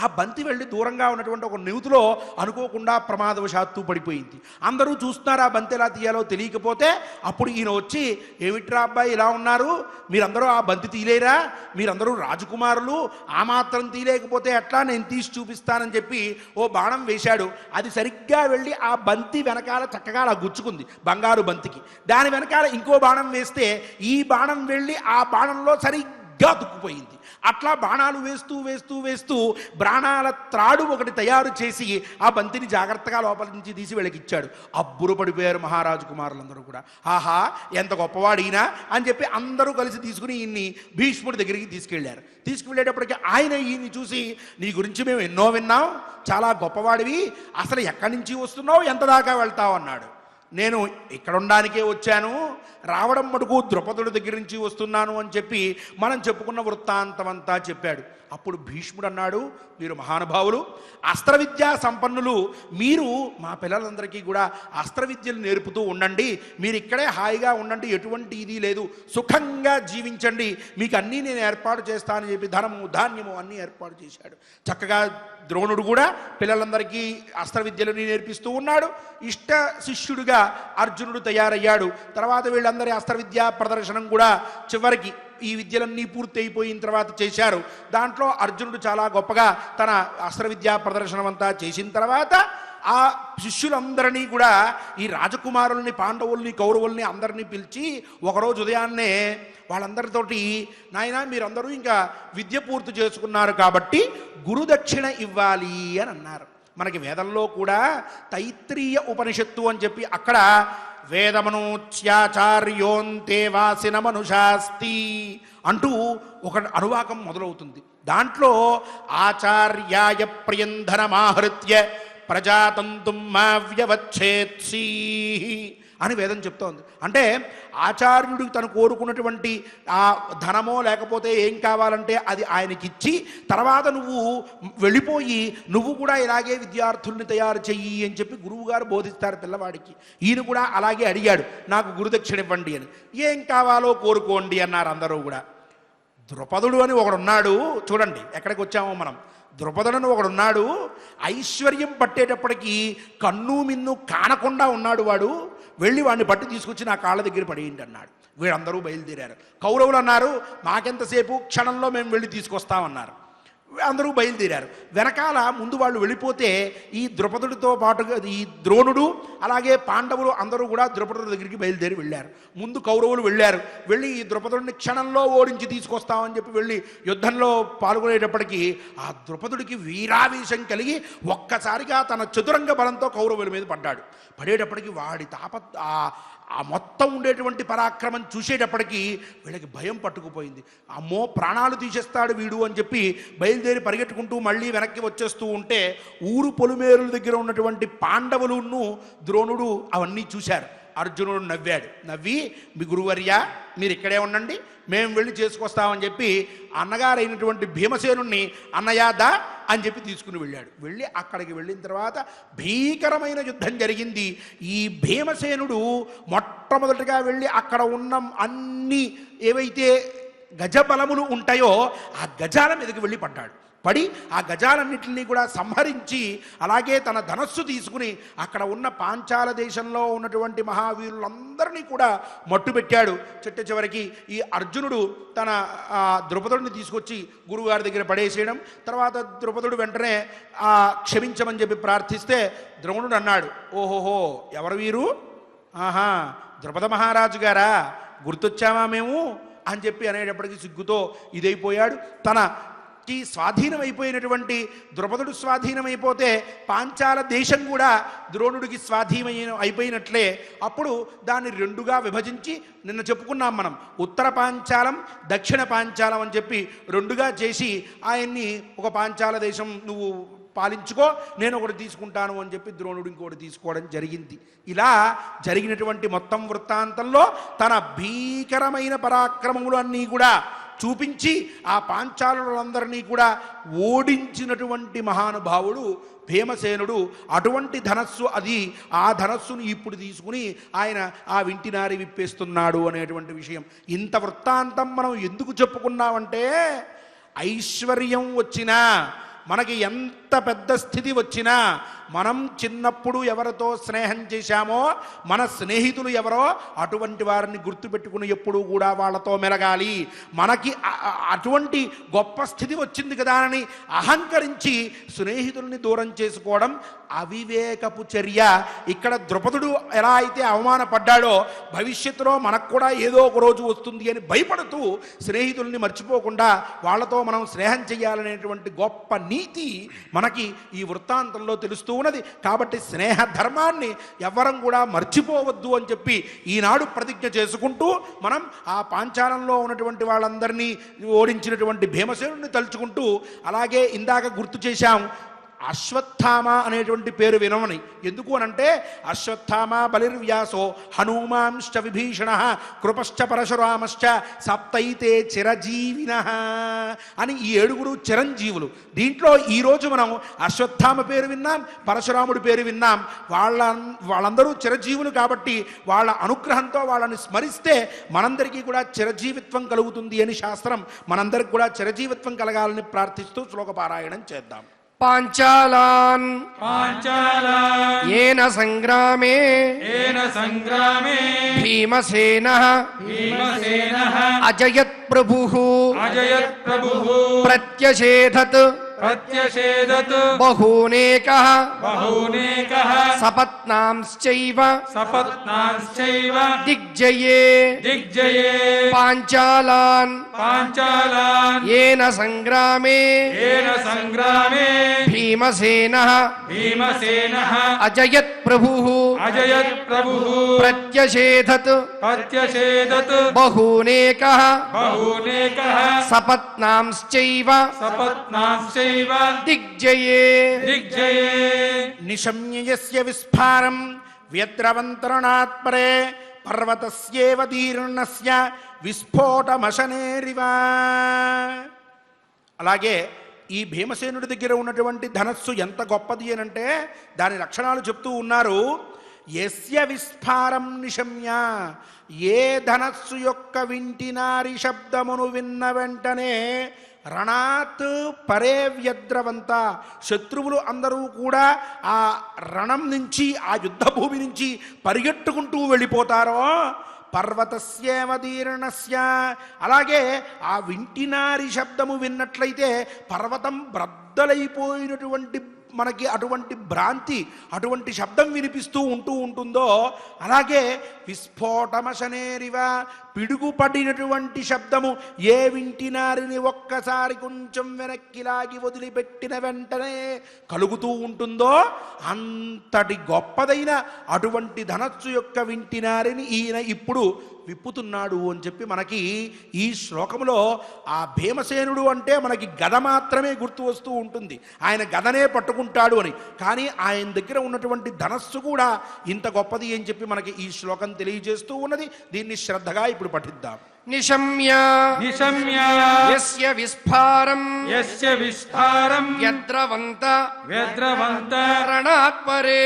ఆ బంతి వెళ్ళి దూరంగా ఉన్నటువంటి ఒక నూతిలో అనుకోకుండా ప్రమాదవశాత్తు పడిపోయింది. అందరూ చూస్తున్నారు ఆ బంతి ఎలా తీయాలో తెలియకపోతే. అప్పుడు ఈయన వచ్చి, ఏమిట్రా అబ్బాయి ఇలా ఉన్నారు, మీరందరూ ఆ బంతి తీయలేరా, మీరందరూ రాజకుమారులు, ఆ మాత్రం మాత్రం తీయలేకపోతే ఎట్లా, నేను తీసి చూపిస్తానని చెప్పి ఓ బాణం వేశాడు. అది సరిగ్గా వెళ్ళి ఆ బంతి వెనకాల చక్కగా అలా గుచ్చుకుంది, బంగారు బంతికి. దాని వెనకాల ఇంకో బాణం వేస్తే ఈ బాణం వెళ్ళి ఆ బాణంలో సరిగ్గా దుక్కుపోయింది. అట్లా బాణాలు వేస్తూ వేస్తూ వేస్తూ బాణాల త్రాడు ఒకటి తయారు చేసి ఆ బంతిని జాగ్రత్తగా లోపల నుంచి తీసి వెలికిచ్చాడు. అబ్బురు పడిపోయారు మహారాజు కుమారులందరూ కూడా. ఆహా, ఎంత గొప్పవాడు ఈయన అని చెప్పి అందరూ కలిసి తీసుకుని ఈయన్ని భీష్ముడి దగ్గరికి తీసుకెళ్లారు. తీసుకువెళ్ళేటప్పటికి ఆయన ఈయన్ని చూసి, నీ గురించి మేము ఎన్నో విన్నాం, చాలా గొప్పవాడివి, అసలు ఎక్కడి నుంచి వస్తున్నావు, ఎంత దాకా వెళ్తావు అన్నాడు. నేను ఇక్కడ ఉండడానికే వచ్చాను, రావడం మటుకు ద్రౌపదుడి దగ్గర నుంచి వస్తున్నాను అని చెప్పి మనం చెప్పుకున్న వృత్తాంతం అంతా చెప్పాడు. అప్పుడు భీష్ముడు అన్నాడు, మీరు మహానుభావులు, అస్త్ర విద్యా సంపన్నులు, మీరు మా పిల్లలందరికీ కూడా అస్త్ర విద్యలు నేర్పుతూ ఉండండి, మీరు ఇక్కడే హాయిగా ఉండండి, ఎటువంటి ఇది లేదు, సుఖంగా జీవించండి, మీకు అన్నీ నేను ఏర్పాటు చేస్తానని చెప్పి ధనము ధాన్యము అన్నీ ఏర్పాటు చేశాడు. చక్కగా ద్రోణుడు కూడా పిల్లలందరికీ అస్త్ర విద్యలని నేర్పిస్తూ ఉన్నాడు. ఇష్ట శిష్యుడిగా అర్జునుడు తయారయ్యాడు. తర్వాత వీళ్ళందరి అస్త్ర విద్యా ప్రదర్శనం కూడా చివరికి ఈ విద్యలన్నీ పూర్తి అయిపోయిన తర్వాత చేశారు. దాంట్లో అర్జునుడు చాలా గొప్పగా తన అస్త్ర విద్యా ప్రదర్శనం అంతా చేసిన తర్వాత ఆ శిష్యులందరినీ కూడా, ఈ రాజకుమారుల్ని, పాండవుల్ని, కౌరవుల్ని అందరినీ పిలిచి ఒకరోజు ఉదయాన్నే వాళ్ళందరితోటి, నాయనా మీరందరూ ఇంకా విద్య పూర్తి చేసుకున్నారు కాబట్టి గురుదక్షిణ ఇవ్వాలి అని అన్నారు. మనకి వేదంలో కూడా తైత్రీయ ఉపనిషత్తు అని చెప్పి అక్కడ వేదమనోచ్యాచార్యోంతే వాసిన మనుషాస్తి అంటూ ఒక అనువాకం మొదలవుతుంది. దాంట్లో ఆచార్యాయ ప్రియంధనమాహృత్య ప్రజాతంతుం మా వ్యవచ్ఛేత్సి అని వేదం చెప్తోంది. అంటే ఆచార్యుడికి తను కోరుకున్నటువంటి ఆ ధనమో లేకపోతే ఏం కావాలంటే అది ఆయనకిచ్చి, తర్వాత నువ్వు వెళ్ళిపోయి నువ్వు కూడా ఇలాగే విద్యార్థుల్ని తయారు చెయ్యి అని చెప్పి గురువుగారు బోధిస్తారు పిల్లవాడికి. ఈయన కూడా అలాగే అడిగాడు, నాకు గురుదక్షిణ ఇవ్వండి అని. ఏం కావాలో కోరుకోండి అన్నారు అందరూ కూడా. ద్రుపదుడు అని ఒకడున్నాడు, చూడండి ఎక్కడికి వచ్చామో మనం. ద్రుపదుడని ఒకడున్నాడు, ఐశ్వర్యం పట్టేటప్పటికీ కన్ను మిన్ను కానకుండా ఉన్నాడు వాడు, వెళ్ళి వాడిని పట్టి తీసుకొచ్చి నా కాళ్ళ దగ్గర పడేయండి అన్నాడు. వీళ్ళందరూ బయలుదేరారు. కౌరవులు అన్నారు, మాకెంతసేపు, క్షణంలో మేము వెళ్ళి తీసుకొస్తామన్నారు. అందరూ బయలుదేరారు. వెనకాల ముందు వాళ్ళు వెళ్ళిపోతే ఈ ద్రుపదుడితో పాటుగా ఈ ద్రోణుడు అలాగే పాండవులు అందరూ కూడా ద్రుపదుడి దగ్గరికి బయలుదేరి వెళ్ళారు. ముందు కౌరవులు వెళ్ళారు. వెళ్ళి ఈ ద్రుపదుడిని క్షణంలో ఓడించి తీసుకొస్తామని చెప్పి వెళ్ళి యుద్ధంలో పాల్గొనేటప్పటికీ ఆ ద్రుపదుడికి వీరావేశం కలిగి ఒక్కసారిగా తన చతురంగ బలంతో కౌరవుల మీద పడ్డాడు. పడేటప్పటికి వాడి ఆ మొత్తం ఉండేటువంటి పరాక్రమం చూసేటప్పటికీ వీళ్ళకి భయం పట్టుకుపోయింది. అమ్మో, ప్రాణాలు తీసేస్తాడు వీడు అని చెప్పి బయలుదేరి పరిగెట్టుకుంటూ మళ్ళీ వెనక్కి వచ్చేస్తూ ఉంటే ఊరు పొలిమేరుల దగ్గర ఉన్నటువంటి పాండవులను ద్రోణుడు అవన్నీ చూశారు. అర్జునుడు నవ్వాడు. నవ్వి, మీ గురువర్య మీరు ఇక్కడే ఉండండి, మేము వెళ్ళి చేసుకొస్తామని చెప్పి అన్నగారైనటువంటి భీమసేనుణ్ణి అన్నయాదా అని చెప్పి తీసుకుని వెళ్ళాడు. వెళ్ళి అక్కడికి వెళ్ళిన తర్వాత భీకరమైన యుద్ధం జరిగింది. ఈ భీమసేనుడు మొట్టమొదటిగా వెళ్ళి అక్కడ ఉన్న అన్ని ఏవైతే గజబలములు ఉంటాయో ఆ గజాల మీదకి వెళ్ళి పడ్డాడు. పడి ఆ గజాలన్నింటినీ కూడా సంహరించి అలాగే తన ధనస్సు తీసుకుని అక్కడ ఉన్న పాంచాల దేశంలో ఉన్నటువంటి మహావీరులందరినీ కూడా మట్టుపెట్టాడు. చిట్ట చివరికి ఈ అర్జునుడు తన ద్రుపదుడిని తీసుకొచ్చి గురువుగారి దగ్గర పడేసేయడం. తర్వాత ద్రుపదుడు వెంటనే క్షమించమని చెప్పి ప్రార్థిస్తే ద్రోణుడు అన్నాడు, ఓహోహో ఎవరు వీరు? ఆహా, ద్రుపద మహారాజు గారా, గుర్తొచ్చామా మేము అని చెప్పి అనేటప్పటికీ సిగ్గుతో ఇదైపోయాడు. తనకి స్వాధీనమైపోయినటువంటి ద్రుపదుడు స్వాధీనమైపోతే పాంచాల దేశం కూడా ద్రోణుడికి అయిపోయినట్లే. అప్పుడు దాన్ని రెండుగా విభజించి, నిన్న చెప్పుకున్నాం మనం, ఉత్తర పాంచాలం దక్షిణ పాంచాలం అని చెప్పి రెండుగా చేసి ఆయన్ని ఒక పాంచాల దేశం నువ్వు పాలించుకో, నేను ఒకటి తీసుకుంటాను అని చెప్పి ద్రోణుడు ఇంకోటి తీసుకోవడం జరిగింది. ఇలా జరిగినటువంటి మొత్తం వృత్తాంతంలో తన భీకరమైన పరాక్రమములు అన్నీ కూడా చూపించి ఆ పాంచాలులందరినీ కూడా ఓడించినటువంటి మహానుభావుడు భీమసేనుడు. అటువంటి ధనస్సు అది. ఆ ధనస్సును ఇప్పుడు తీసుకుని ఆయన ఆ వింటినారి విప్పేస్తున్నాడు అనేటువంటి విషయం. ఇంత వృత్తాంతం మనం ఎందుకు చెప్పుకున్నామంటే, ఐశ్వర్యం వచ్చినా, మనకి ఎంత పెద్ద స్థితి వచ్చినా, మనం చిన్నప్పుడు ఎవరితో స్నేహం చేశామో మన స్నేహితులు ఎవరో అటువంటి వారిని గుర్తుపెట్టుకుని ఎప్పుడూ కూడా వాళ్ళతో మెలగాలి. మనకి అటువంటి గొప్ప స్థితి వచ్చింది కదా అని అహంకరించి స్నేహితుల్ని దూరం చేసుకోవడం అవివేకపు చర్య. ఇక్కడ ద్రుపదుడు ఎలా అయితే అవమానపడ్డాడో భవిష్యత్తులో మనకు కూడా ఏదో ఒక రోజు వస్తుంది అని భయపడుతూ స్నేహితుల్ని మర్చిపోకుండా వాళ్ళతో మనం స్నేహం చేయాలనేటువంటి గొప్ప నీతి మనకి ఈ వృత్తాంతంలో తెలుస్తూ ఉన్నది. కాబట్టి స్నేహ ధర్మాన్ని ఎవ్వరం కూడా మర్చిపోవద్దు అని చెప్పి ఈనాడు ప్రతిజ్ఞ చేసుకుంటూ మనం ఆ పాంచాలంలో ఉన్నటువంటి వాళ్ళందరినీ ఓడించినటువంటి భీమసేనుడిని తలుచుకుంటూ, అలాగే ఇందాక గుర్తు చేశాం అశ్వత్థామ అనేటువంటి పేరు వినమని. ఎందుకు అనంటే అశ్వత్థామ బలిర్వ్యాసో హనుమాంశ్చ విభీషణ కృపశ్చ పరశురామశ్చ సప్తైతే చిరజీవిన అని ఈ 7 చిరంజీవులు. దీంట్లో ఈరోజు మనం అశ్వత్థామ పేరు విన్నాం, పరశురాముడి పేరు విన్నాం. వాళ్ళందరూ చిరజీవులు కాబట్టి వాళ్ళ అనుగ్రహంతో వాళ్ళని స్మరిస్తే మనందరికీ కూడా చిరజీవిత్వం కలుగుతుంది అని శాస్త్రం. మనందరికి కూడా చిరజీవిత్వం కలగాలని ప్రార్థిస్తూ శ్లోకపారాయణం చేద్దాం. పాంచాలాన్ ఏన సంగ్రామే భీమసేనః అజయత్ ప్రభుః ప్రత్యషేధత్ బహూనేకః సపత్నాంశ్చైవ దిగ్జయే పాంచాలాన్ ఏన సంగ్రామే భీమసేనః అజయత్ ప్రభుః ప్రత్యషేధత్ బహూనేకః సపత్నాంశ్చైవ దిగ్జయే నిశమ్య యస్య విస్ఫారం వ్యద్రవంతరణాత్పరే పర్వతస్యేవ దీర్ణస్య విస్ఫోటమశనేరివ. అలాగే ఈ భీమసేనుడి దగ్గర ఉన్నటువంటి ధనస్సు ఎంత గొప్పది అనంటే దాని లక్షణాలు చెప్తూ ఉన్నారు. యస్య విస్ఫారం నిశమ్య, ఏ ధనస్సు యొక్క వింటినారి శబ్దమును విన్న వెంటనే రణాత్ పరే వ్యద్రవంత, శత్రువులు అందరూ కూడా ఆ రణం నుంచి ఆ యుద్ధభూమి నుంచి పరిగెట్టుకుంటూ వెళ్ళిపోతారో పర్వతస్యేవ దీర్ణస్య, అలాగే ఆ వింటినారి శబ్దము విన్నట్లయితే పర్వతం బ్రద్దలైపోయినటువంటి మనకి అటువంటి భ్రాంతి, అటువంటి శబ్దం వినిపిస్తూ ఉంటుందో, అలాగే విస్ఫోటమశనేరివ, పిడుగుపడినటువంటి శబ్దము ఏ వింటినారిని ఒక్కసారి కొంచెం వెనక్కిలాగి వదిలిపెట్టిన వెంటనే కలుగుతూ ఉంటుందో అంతటి గొప్పదైన అటువంటి ధనస్సు యొక్క వింటినారిని ఈయన ఇప్పుడు విప్పుతున్నాడు అని చెప్పి మనకి ఈ శ్లోకంలో ఆ భీమసేనుడు అంటే మనకి గద మాత్రమే గుర్తు వస్తూ ఉంటుంది, ఆయన గదనే పట్టుకుంటాడు అని. కానీ ఆయన దగ్గర ఉన్నటువంటి ధనస్సు కూడా ఇంత గొప్పది అని చెప్పి మనకి ఈ శ్లోకం తెలియజేస్తూ ఉన్నది. దీన్ని శ్రద్ధగా ఇప్పుడు పఠిద్దాం. నిశమ్య యస్య విస్ఫారం వ్యద్రవంత రణాత్పరే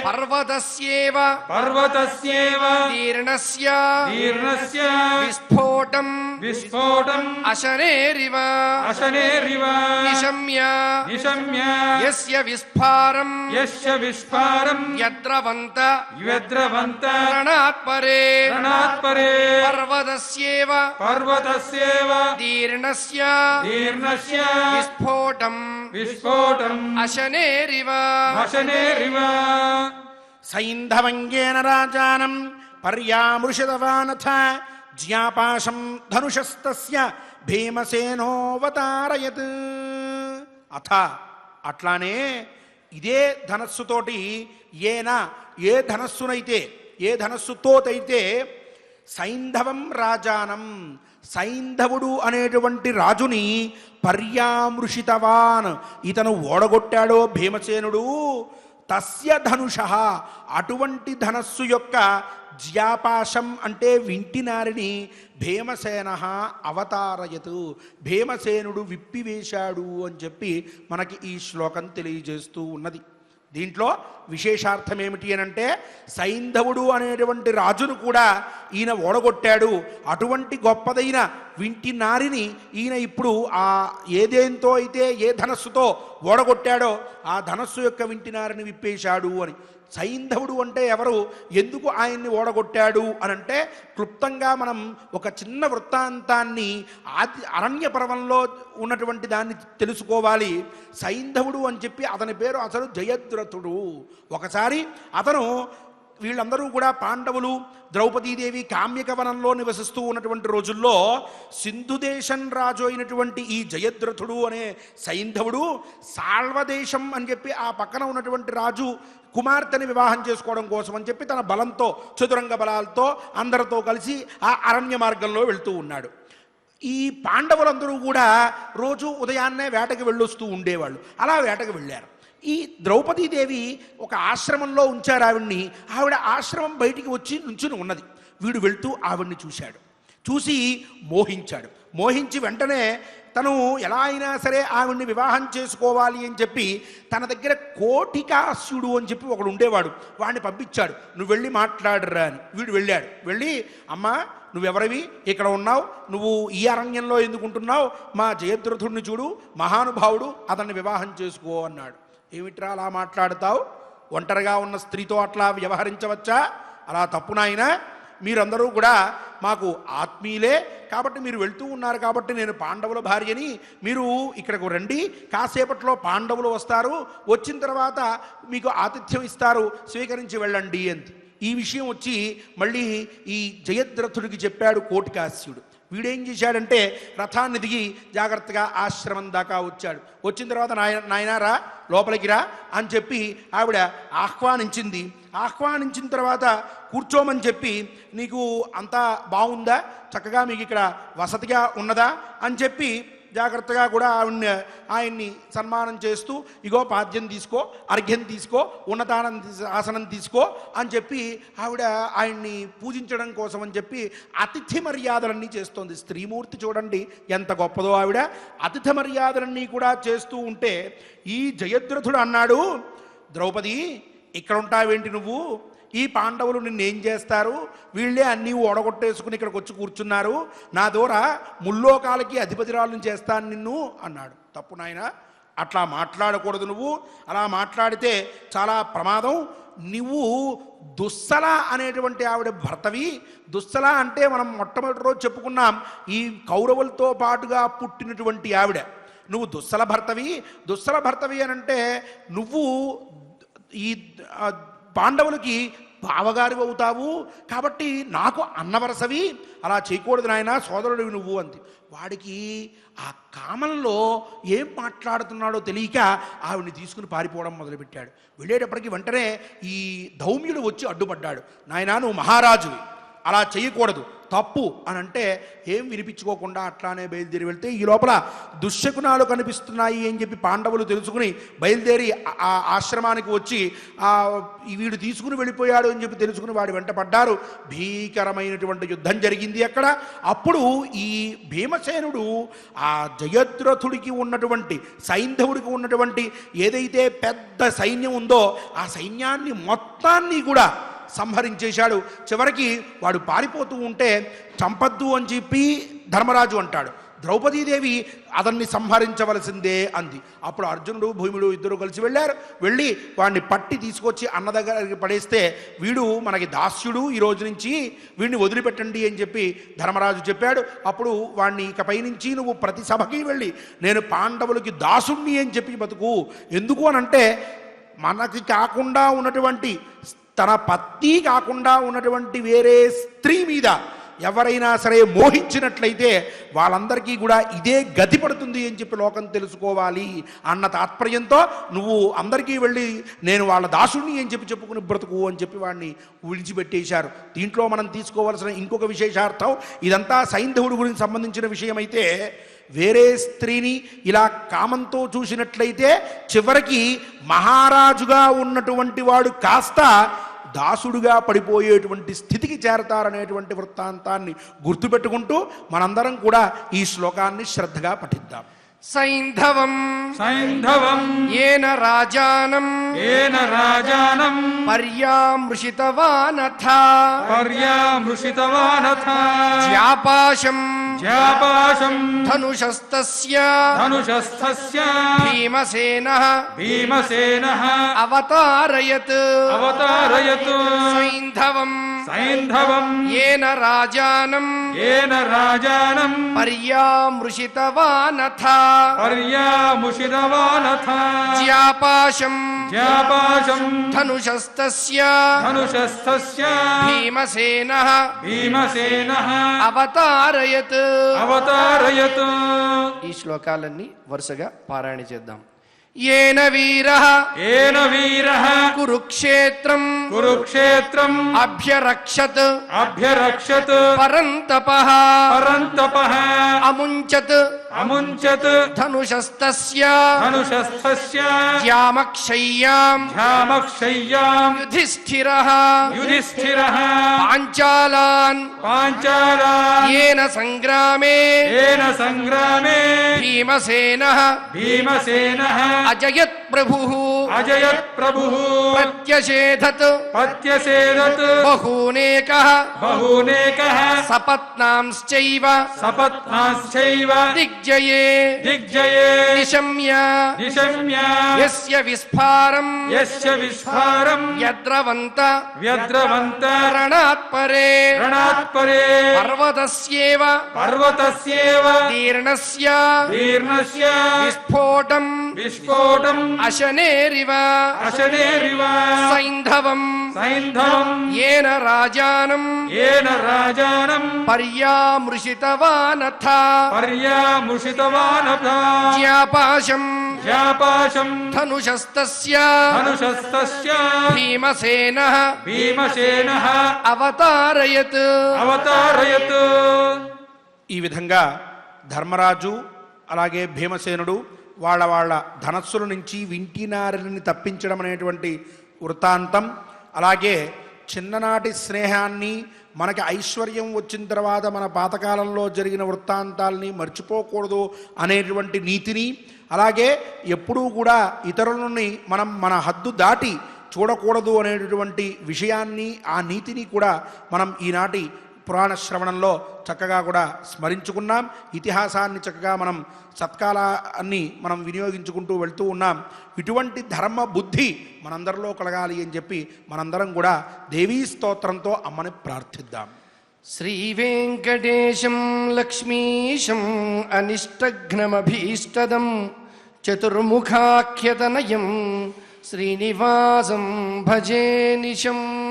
పర్వతస్యేవ దీర్ణస్య విస్ఫోటం అశనేరివ. నిశమ్య యస్య విస్ఫారం వ్యద్రవంత రణాత్పరే పర్వతస్యేవ దీర్ణస్య విస్ఫోటం అశనేరివ. సైంధవంగేన రాజానం పర్యామృషితవానథ జ్ఞాపాశం ధనుషస్తస్య భీమసేనోవతారయత్. అథ అట్లానే ఇదే ధనస్సుతోటి ఏ ధనస్సుతోటైతే సైంధవం రాజానం, సైంధవుడు అనేటువంటి రాజుని పర్యామృషితవాన్, ఇతను ఓడగొట్టాడో భీమసేనుడు, తస్య ధనుష, అటువంటి ధనస్సు యొక్క జ్యాపాశం అంటే వింటినారిని భీమసేన అవతారయతు, భీమసేనుడు విప్పివేశాడు అని చెప్పి మనకి ఈ శ్లోకం తెలియజేస్తూ ఉన్నది. దీంట్లో విశేషార్థం ఏమిటి అనంటే సైంధవుడు అనేటువంటి రాజును కూడా ఈయన ఓడగొట్టాడు. అటువంటి గొప్పదైన వింటి నారిని ఈయన ఇప్పుడు ఆ ఏదేంతో అయితే ఏ ధనస్సుతో ఓడగొట్టాడో ఆ ధనస్సు యొక్క వింటి నారిని విప్పేశాడు అని. సైంధవుడు అంటే ఎవరు, ఎందుకు ఆయన్ని ఓడగొట్టాడు అనంటే క్లుప్తంగా మనం ఒక చిన్న వృత్తాంతాన్ని అరణ్య పర్వంలో ఉన్నటువంటి దాన్ని తెలుసుకోవాలి. సైంధవుడు అని చెప్పి అతని పేరు అసలు జయద్రథుడు. ఒకసారి అతను వీళ్ళందరూ కూడా పాండవులు ద్రౌపదీదేవి కామ్యకవనంలో నివసిస్తూ ఉన్నటువంటి రోజుల్లో సింధుదేశం రాజు అయినటువంటి ఈ జయద్రథుడు అనే సైంధవుడు సాల్వదేశం అని చెప్పి ఆ పక్కన ఉన్నటువంటి రాజు కుమార్తెని వివాహం చేసుకోవడం కోసం అని చెప్పి తన బలంతో చతురంగ బలాలతో అందరితో కలిసి ఆ అరణ్య మార్గంలో వెళ్తూ ఉన్నాడు. ఈ పాండవులందరూ కూడా రోజు ఉదయాన్నే వేటకి వెళ్ళొస్తూ ఉండేవాళ్ళు. అలా వేటకు వెళ్ళారు. ఈ ద్రౌపదీదేవి ఒక ఆశ్రమంలో ఉంచారు ఆవిడ్ని. ఆవిడ ఆశ్రమం బయటికి వచ్చి నుంచుని ఉన్నది. వీడు వెళ్తూ ఆవిడ్ని చూశాడు. చూసి మోహించాడు. మోహించి వెంటనే తను ఎలా అయినా సరే ఆవిడ్ని వివాహం చేసుకోవాలి అని చెప్పి తన దగ్గర కోటికాస్యుడు అని చెప్పి ఒకడు ఉండేవాడు. వాడిని పంపించాడు, నువ్వు వెళ్ళి మాట్లాడరా అని. వీడు వెళ్ళాడు. వెళ్ళి, అమ్మా నువ్వెవరివి, ఇక్కడ ఉన్నావు, నువ్వు ఈ అరణ్యంలో ఎందుకుంటున్నావు, మా జయద్రథుడిని చూడు, మహానుభావుడు, అతన్ని వివాహం చేసుకో అన్నాడు. ఏమిట్రా అలా మాట్లాడతావు, ఒంటరిగా ఉన్న స్త్రీతో అట్లా వ్యవహరించవచ్చా, అలా తప్పు నాయనా, మీరందరూ కూడా మాకు ఆత్మీయులే కాబట్టి మీరు వెళ్తూ ఉన్నారు కాబట్టి నేను పాండవుల భార్యని, మీరు ఇక్కడకు రండి, కాసేపట్లో పాండవులు వస్తారు, వచ్చిన తర్వాత మీకు ఆతిథ్యం ఇస్తారు, స్వీకరించి వెళ్ళండి అంది. ఈ విషయం వచ్చి మళ్ళీ ఈ జయద్రథుడికి చెప్పాడు కోటికాస్యుడు. వీడేం చేశాడంటే రథాన్ని దిగి జాగ్రత్తగా ఆశ్రమం దాకా వచ్చాడు. వచ్చిన తర్వాత నాయనారా లోపలికి రా అని చెప్పి ఆవిడ ఆహ్వానించింది. ఆహ్వానించిన తర్వాత కూర్చోమని చెప్పి, నీకు అంతా బాగుందా, చక్కగా మీకు ఇక్కడ వసతిగా ఉన్నదా అని చెప్పి జాగ్రత్తగా కూడా ఆయన్ని సన్మానం చేస్తూ, ఇగో పాద్యం తీసుకో, అర్ఘ్యం తీసుకో, ఉన్నతానం ఆసనం తీసుకో అని చెప్పి ఆవిడ ఆయన్ని పూజించడం కోసం అని చెప్పి అతిథి మర్యాదలన్నీ చేస్తోంది. స్త్రీమూర్తి చూడండి ఎంత గొప్పదో. ఆవిడ అతిథి మర్యాదలన్నీ కూడా చేస్తూ ఉంటే ఈ జయద్రథుడు అన్నాడు, ద్రౌపది ఇక్కడ ఉంటావేంటి నువ్వు, ఈ పాండవులు నిన్నేం చేస్తారు, వీళ్ళే అన్నీ ఓడగొట్టేసుకుని ఇక్కడికి వచ్చి కూర్చున్నారు, నా ద్వారా ముల్లోకాలకి అధిపతిరాలను చేస్తాను నిన్ను అన్నాడు. తప్పు నాయన, అట్లా మాట్లాడకూడదు, నువ్వు అలా మాట్లాడితే చాలా ప్రమాదం. నువ్వు దుస్సల అనేటువంటి ఆవిడ భర్తవి. దుస్సల అంటే మనం మొట్టమొదటి రోజు చెప్పుకున్నాం, ఈ కౌరవులతో పాటుగా పుట్టినటువంటి ఆవిడ. నువ్వు దుస్సల భర్తవి. దుస్సల భర్తవి అని అంటే నువ్వు ఈ పాండవులకి బావగారు అవుతావు కాబట్టి నాకు అన్నవరసవి, అలా చేయకూడదు నాయన, సోదరుడివి నువ్వు అంది. వాడికి ఆ కామంలో ఏం మాట్లాడుతున్నాడో తెలియక ఆవిడ్ని తీసుకుని పారిపోవడం మొదలుపెట్టాడు. వెళ్ళేటప్పటికి వెంటనే ఈ ధౌమ్యుడు వచ్చి అడ్డుపడ్డాడు. నాయనా నువ్వు మహారాజువి, అలా చేయకూడదు, తప్పు అని అంటే ఏం వినిపించుకోకుండా అట్లానే బయలుదేరి వెళ్తే ఈ లోపల దుశ్శకునాలు కనిపిస్తున్నాయి అని చెప్పి పాండవులు తెలుసుకుని బయలుదేరి ఆ ఆశ్రమానికి వచ్చి వీడు తీసుకుని వెళ్ళిపోయాడు అని చెప్పి తెలుసుకుని వాడి వెంట పడ్డారు. భీకరమైనటువంటి యుద్ధం జరిగింది అక్కడ. అప్పుడు ఈ భీమసేనుడు ఆ జయద్రథుడికి ఉన్నటువంటి సైంధవుడికి ఉన్నటువంటి ఏదైతే పెద్ద సైన్యం ఉందో ఆ సైన్యాన్ని మొత్తాన్ని కూడా సంహరించేశాడు. చివరికి వాడు పారిపోతూ ఉంటే చంపద్దు అని చెప్పి ధర్మరాజు అంటాడు. ద్రౌపదీదేవి అతన్ని సంహరించవలసిందే అంది. అప్పుడు అర్జునుడు భీముడు ఇద్దరు కలిసి వెళ్ళారు. వెళ్ళి వాడిని పట్టి తీసుకొచ్చి అన్న దగ్గరికి పడేస్తే, వీడు మనకి దాస్యుడు, ఈ రోజు నుంచి వీడిని వదిలిపెట్టండి అని చెప్పి ధర్మరాజు చెప్పాడు. అప్పుడు వాడిని ఇకపై నుంచి నువ్వు ప్రతి సభకి వెళ్ళి నేను పాండవులకి దాసుణ్ణి అని చెప్పి బతుకు. ఎందుకు అనంటే మనకి కాకుండా ఉన్నటువంటి తన పత్ని కాకుండా ఉన్నటువంటి వేరే స్త్రీ మీద ఎవరైనా సరే మోహించినట్లయితే వాళ్ళందరికీ కూడా ఇదే గతి పడుతుంది అని చెప్పి లోకం తెలుసుకోవాలి అన్న తాత్పర్యంతో నువ్వు అందరికీ వెళ్ళి నేను వాళ్ళ దాసుడిని అని చెప్పి చెప్పుకుని బ్రతుకు అని చెప్పి వాడిని విడిచిపెట్టేశారు. దీంట్లో మనం తీసుకోవాల్సిన ఇంకొక విశేషార్థం, ఇదంతా సైంధవుడి గురించి సంబంధించిన విషయం అయితే, వేరే స్త్రీని ఇలా కామంతో చూసినట్లయితే చివరికి మహారాజుగా ఉన్నటువంటి వాడు కాస్త దాసుడుగా పడిపోయేటువంటి స్థితికి చేరతారనేటువంటి వృత్తాంతాన్ని గుర్తుపెట్టుకుంటూ మనందరం కూడా ఈ శ్లోకాన్ని శ్రద్ధగా పఠిద్దాం. సైంధవం సైంధవం ఏన రాజానం ఏన రాజానం పర్యామృషితవానథ పర్యామృషితవానథ జ్యాపాశం జ్యాపాశం ధనుషస్తస్య ధనుషస్థస్య భీమసేనః భీమసేనః అవతారయత్ అవతారయత్ సైంధవం సైంధవం ఏన రాజానం ఏన రాజానం పర్యామృషితవానథ పర్యాముషితవానథ జ్యాపాశం జ్యాపాశం ధనుషస్తస్య ధనుషస్థస్య భీమసేనః భీమసేనః అవతారయత్. అవతారయత్. ఈ శ్లోకాలన్నీ వరుసగా పారాయణ చేద్దాం. ఏన వీరః ఏన వీరః కురుక్షేత్రం కురుక్షేత్రం అభ్యరక్షత్ అభ్యరక్షత్ పరంతపః పరంతపః అముంచత్ అముంచత్ ధనుషస్తస్య ధనుషస్థస్య జ్యామక్షయ్యాం ధ్యామక్షయ్యాం యుధిష్ఠిరః యుధిష్ఠిరః పాంచాలాన్ పాంచాలాన్ ఏన సంగ్రామే ఏన సంగ్రామే భీమసేనః భీమసేనః అజయత్ ప్రభుః అజయత్ ప్రభుః ప్రత్యషేధత్ పత్యసేదత్ బహూనేకః బహూనేకః సపత్నాంశ్చైవ సపత్నాశ్చైవ దిగ్జయే దిగ్జయే నిశమ్య నిశమ్య యస్య విస్ఫారం యస్య విస్ఫారం యద్రవంత వ్యద్రవంత రణాత్పరే రణాత్పరే పర్వతస్యేవ పర్వతస్యేవ దీర్ణస్య దీర్ణస్య విస్ఫోటం విస్ఫోటం అశనేరివ అశనేరివ సైంధవం సైంధవం ఏన రాజానం ఏన రాజానం పర్యామృషితవానథ పర్యాముషితవానథ జ్యాపాశం జ్యాపాశం ధనుషస్తస్య ధనుషస్తస్య భీమసేనః భీమసేనః అవతారయత్. అవతారయత్. ఈ విధంగా ధర్మరాజు అలాగే భీమసేనుడు వాళ్ళ ధనస్సుల నుంచి వింటినారిని తప్పించడం అనేటువంటి వృత్తాంతం, అలాగే చిన్ననాటి స్నేహాన్ని, మనకి ఐశ్వర్యం వచ్చిన తర్వాత మన పాతకాలంలో జరిగిన వృత్తాంతాల్ని మర్చిపోకూడదు అనేటువంటి నీతిని, అలాగే ఎప్పుడూ కూడా ఇతరులని మనం మన హద్దు దాటి చూడకూడదు అనేటటువంటి విషయాన్ని, ఆ నీతిని కూడా మనం ఈనాటి పురాణ శ్రవణంలో చక్కగా కూడా స్మరించుకున్నాం. ఇతిహాసాన్ని చక్కగా మనం సత్కాలాన్ని మనం వినియోగించుకుంటూ వెళ్తూ ఉన్నాం. ఇటువంటి ధర్మ బుద్ధి మనందరిలో కలగాలి అని చెప్పి మనందరం కూడా దేవీ స్తోత్రంతో అమ్మని ప్రార్థిద్దాం. శ్రీ వెంకటేశం లక్ష్మీశం అనిష్టఘ్నమభీష్టదం చతుర్ముఖాఖ్యతనయం శ్రీనివాసం భజే నిశం.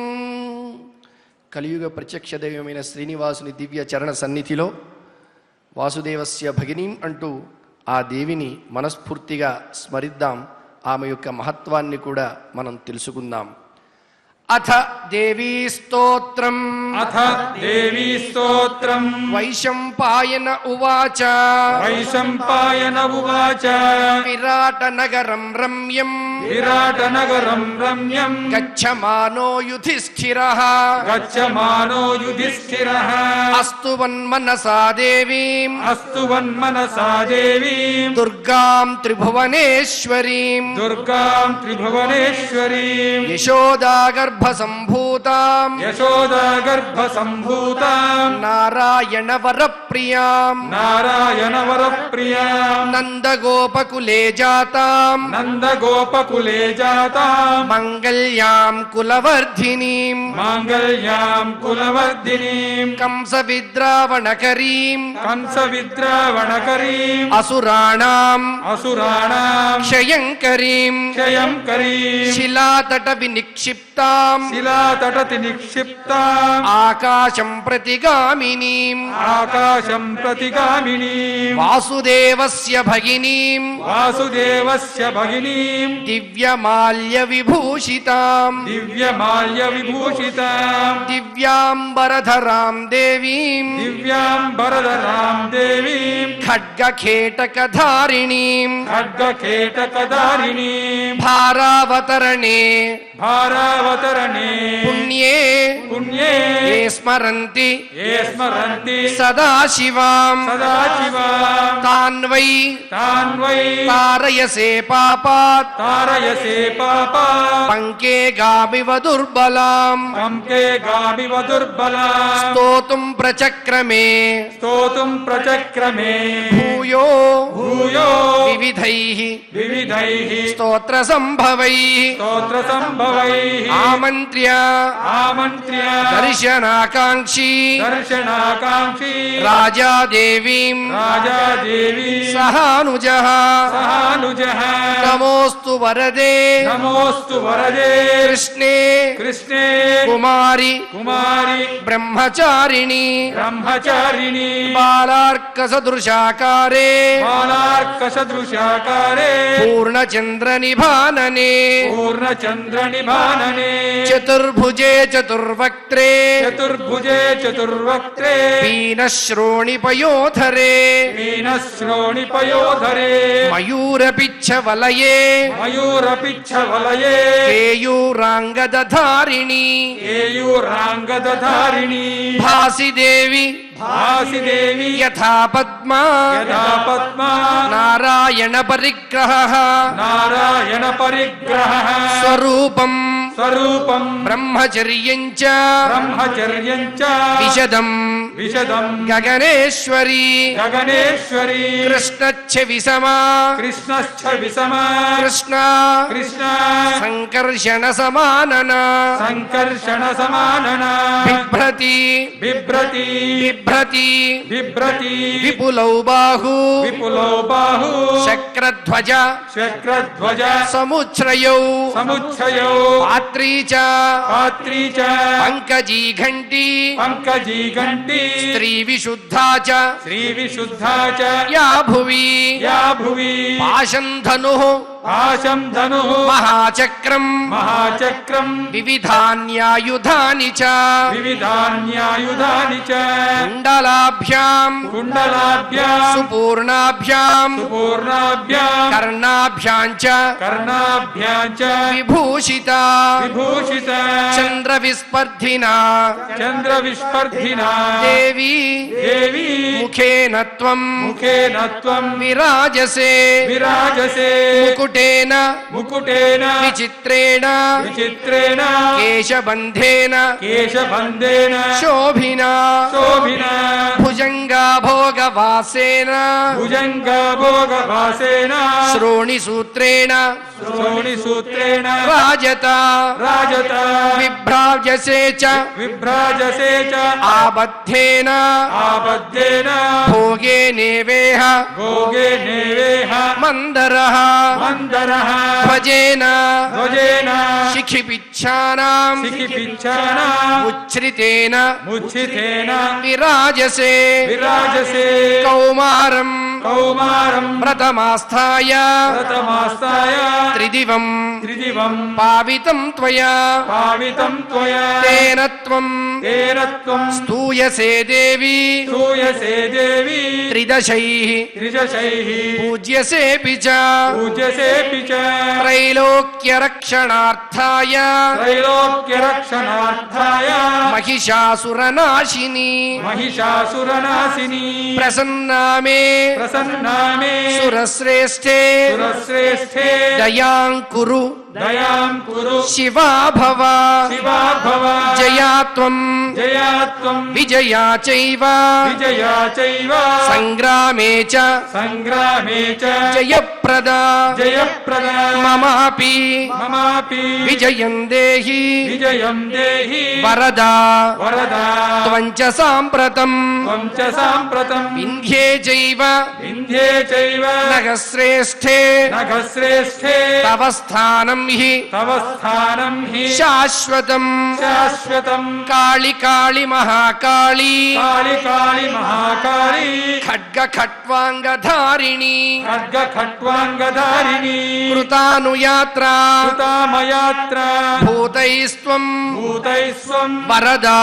కలియుగ ప్రత్యక్ష దైవమైన శ్రీనివాసుని దివ్య చరణ సన్నిధిలో వాసుదేవస్య భగినీం అంటూ ఆ దేవిని మనస్ఫూర్తిగా స్మరిద్దాం. ఆమె యొక్క మహత్వాన్ని కూడా మనం తెలుసుకుందాం. అథ దేవీ స్తోత్రం. అథ దేవీ స్తోత్రం. వైశంపాయన ఉవాచ. వైశంపాయన ఉవాచ. విరాట నగరం రమ్యం. విరాట నగరం రమ్యం. గచ్చమానో యుధిష్ఠిరః. గచ్చమానో యుధిష్ఠిరః. అస్తువన్మనసా దేవీం. అస్తువన్మనసా దేవీం. దుర్గాం త్రిభువనేశ్వరీం. దుర్గాం త్రిభువనేశ్వరీం. యశోదాగర్భసంభూతాం. యశోదాగర్భసంభూతాం. నారాయణ వరప్రియాం. నారాయణ వరప్రియాం. నందగోపకులే జాతాం. నందగోపకులే జాతాం. మంగళ్యాం కులవర్ధినీం. మాంగళ్యాం కులవర్ధినీం. కంస విద్రావణకరీం. కంస విద్రావణకరీం. అసురాణాం అసురాణాం. క్షయంకరీం. క్షయంకరీం. శిలాతట వినిక్షిప్తాం. శిలాతటతి నిక్షిప్తాం. ఆకాశం ప్రతిగామినీం. ఆకాశం ప్రతిగామినీం. వాసుదేవస్య భగినీం. వాసుదేవస్య భగినీం. దివ్యమాల్య విభూషితాం. దివ్యమాల్య విభూషితాం. దివ్యాంబరధరాం దేవీం. దివ్యాంబరధరాం దేవీం. ఖడ్గకేటకధారిణీం. ఖడ్గకేటకధారిణీం. భారావతరణే భారావతరణే పుణ్యే పుణ్యే ఏ స్మరంతి ఏ స్మరంతి సదాశివాం సదాశివాం తాన్వై తాన్వై తారయసే పాపాత్ తారయసే పాపా పంకే గామివ దుర్బలాం పంకే గామివ దుర్బలా స్తోతుం ప్రచక్రమే స్తోతుం ప్రచక్రమే భూయో భూయో వివిధైః వివిధైః స్తోత్ర సంభవైః స్తోత్ర సంభవైః ఆమంత్ర్య ఆమంత్ర్య దర్శనాకాంక్షీ దర్శనాకాంక్షీ రాజాదేవీం రాజాదేవి సహానుజః సహానుజః నమోస్తు వరదే నమోస్తు వరదే కృష్ణే కృష్ణే కుమారి కుమారి బ్రహ్మచారిణి బ్రహ్మచారిణి బాలార్క సదృశాకారే బాలార్క సదృశాకారే పూర్ణచంద్ర నిభాననే పూర్ణచంద్ర నిభాననే చతుర్భుజే చతుర్వక్త్రే చతుర్భుజే చతుర్వక్త్రే పీనశ్రోణి పయోధరే మీనశ్రోణి పయోధరే మయూరపిచ్చ వలయే మయూరపిచ్చ వలయే కేయూరాంగదధారిణి కేయూరాంగదధారిణి భాసిదేవి భాసిదేవి యథా పద్మా యథా పద్మా నారాయణ పరిగ్రహ నారాయణ పరిగ్రహ స్వరూపం స్వరూపం బ్రహ్మచర్యం చ బ్రహ్మచర్యం చ విశదం విశదం గగనేశ్వరి గగనేశ్వరి కృష్ణచ్చ విసమా కృష్ణశ్చ విసమా కృష్ణ కృష్ణ సంకర్షణ సమానన సంకర్షణ సమానన బిభ్రతి బిభ్రతి బిభ్రతి బిభ్రతి విపులౌ బాహు విపులో బాహు శక్రధ్వజ శక్రధ్వజ సముచ్రయౌ సముచ్చయో పాత్రీ చ పాత్రీ చ పంకజీ ఘంటి పంకజీ గంటి స్త్రీ విశుద్ధా చ శ్రీ విశుద్ధా చ యా భువి యా భువి పాశం ధను పాశం ధను మహాచక్రం మహాచక్రం వివిధాన్యాయుధాని చ వివిధాన్యాయుధాని చ కుండలాభ్యాం కుండలాభ్యాం సుపూర్ణాభ్యాం సుపూర్ణాభ్యాం కర్ణాభ్యాం చ కర్ణాభ్యాం చ విభూషిత విభూషిత చంద్ర విస్పర్ధినా చంద్ర విస్పర్ధినా దేవి దేవి ముఖేన త్వం ముఖేన త్వం విరాజసే విరాజసే ముకుటేన ముకుటేన విచిత్రేణ విచిత్రేణ కేశబంధేన కేశబంధేన శోభినా శోభినా భుజంగా భోగవాసేన భుజంగ భోగభాసేన శ్రోణిసూత్రేణ శ్రోణిసూత్రేణ రాజత రాజత విభ్రాజసే చ విభ్రాజసే చ ఆబద్ధేన ఆబద్ధేన భోగే నేవేహ భోగే నేవేహ మందరః మందరః ధ్వజేన ధ్వజేన శిఖిపిచ్ఛానాం శిఖిపిచ్ఛాన ఉచ్ఛ్రితేన ముచ్ఛితేన విరాజసే విరాజసే కౌమారం కౌమారం వ్రతమాస్థాయ వ్రతమాస్తాయ త్రిదివం త్రిదివం పావితం త్వయా పావితం త్వయా తేన త్వం తేన త్వం స్తూయసే దేవి స్తూయసే దేవి త్రిదశైః త్రిజశైః పూజ్యసేపి చ పూజ్యసేపి చ త్రైలోక్యరక్షణార్థాయ త్రైలోక్యరక్షణార్థాయ మహిషాసురనాశిని మహిషాసురనాశిని ప్రసన్నా మే ప్రసన్నా మే సురశ్రేష్ఠే సురశ్రేష్ఠే దయాం కురు దయాం కురు శివా భవ శివా భవ జయా త్వం జయా త్వం విజయా చైవ విజయా చైవ సంగ్రామే చ సంగ్రామే చ జయప్రదా జయప్రదా మమాపి మమాపి విజయం దేహి విజయం దేహి వరదా వరదా త్వం చ సాంప్రతం త్వం చ సాంప్రతం వింధ్యే చైవ వింధ్యే చైవ నగశ్రేష్ఠే నఘశ్రేష్ఠే తవ స్థానం హి తవ స్థానం హి శాశ్వతం శాశ్వతం కాళి కాళి మహాకాళి కాళి కాళి మహాకాళి ఖడ్గ ఖట్వాంగధారిణి ఖడ్గ ఖట్వాంగధారిణి కృతానుయాత్ర కృతామయాత్ర భూతైస్త్వం భూతైస్వం వరదా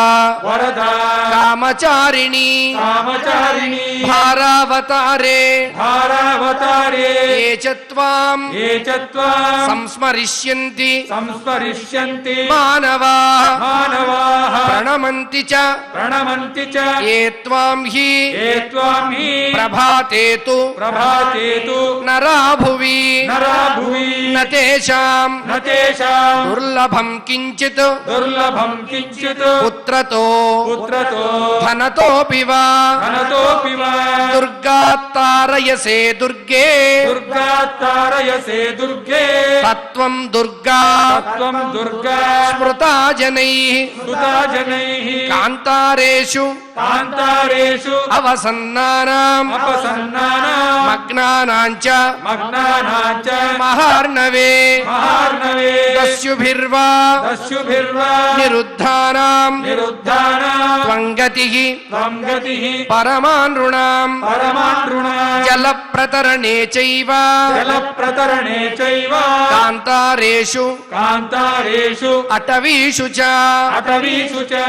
వరదా కామచారిణి కామచారిణి భారావతారే భారావతారే ఏ చ త్వాం ఏ చ త్వాం సంస్మరిష్యామి సంస్మరిష్యంతి సంస్మరిష్యంతి మానవాః మానవాః ప్రణమంతి చ ప్రణమంతి చ ఏ త్వాం హి ఏ త్వాం హి ప్రభాతేతు ప్రభాతేతు నరా భువి నరా భువి నతేషాం నతేషాం దుర్లభం కించిత్ దుర్లభం కించిత్ పుత్రతో పుత్రతో ధనతోపి వా ధనతోపి వా దుర్గాత్తారయసే దుర్గే దుర్గాత్తారయసే దుర్గే తత్వం దుర్గా తత్వం దుర్గా స్మృతా జనైః సుతా జనైః కాంతారేషు కాంతారేషు అవసన్నానాం అపసన్నానాం మగ్నానాం చ మగ్నానాం చ మహార్ణవే మహార్ణవే దస్యుభిర్వా దస్యుభిర్వా నిరుద్ధానాం నిరుద్ధానాం త్వం గతిః త్వం గతిః పరమానృణాం పరమానృణాం జలప్రతరణే చైవ జలప్రతరణే చైవ కాంతారేషు కాంతారేషు అటవీషు చ అటవీషు చ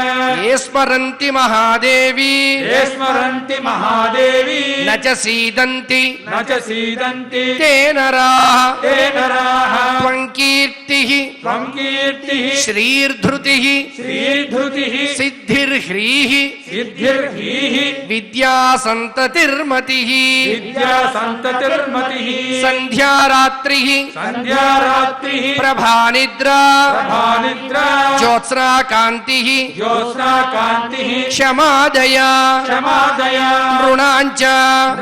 ఏ స్మరంతి మహాదేవి ఏ స్మరంతి మహాదేవి న చ సీదంతి న చ సీదంతి తే నరాః తే నరాః త్వం కీర్తిః త్వం కీర్తిః శ్రీర్ధృతిః శ్రీధృతిః సిద్ధిర్హ్రీః సిద్ధిర్హీః విద్యా సంతతిర్మతిః విద్యా సంతతిర్మతిః సంధ్యారాత్రిః సంధ్యారాత్రిః ప్రభానిద్రా ప్రభానిద్రా జ్యోత్స్నాకాంతిః జ్యోత్స్నాకాంతిః క్షమాదయా క్షమాదయా నృణాంచ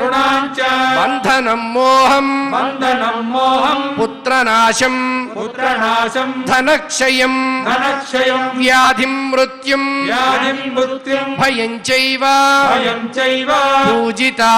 రుణాంచ బంధనం మోహం బంధనం మోహం పుత్రనాశం పుత్రనాశం ధనక్షయం ధనక్షయం వ్యాధిం మృత్యుం వ్యాధిం మృత్యుం భయం చైవ భయం చైవ పూజితా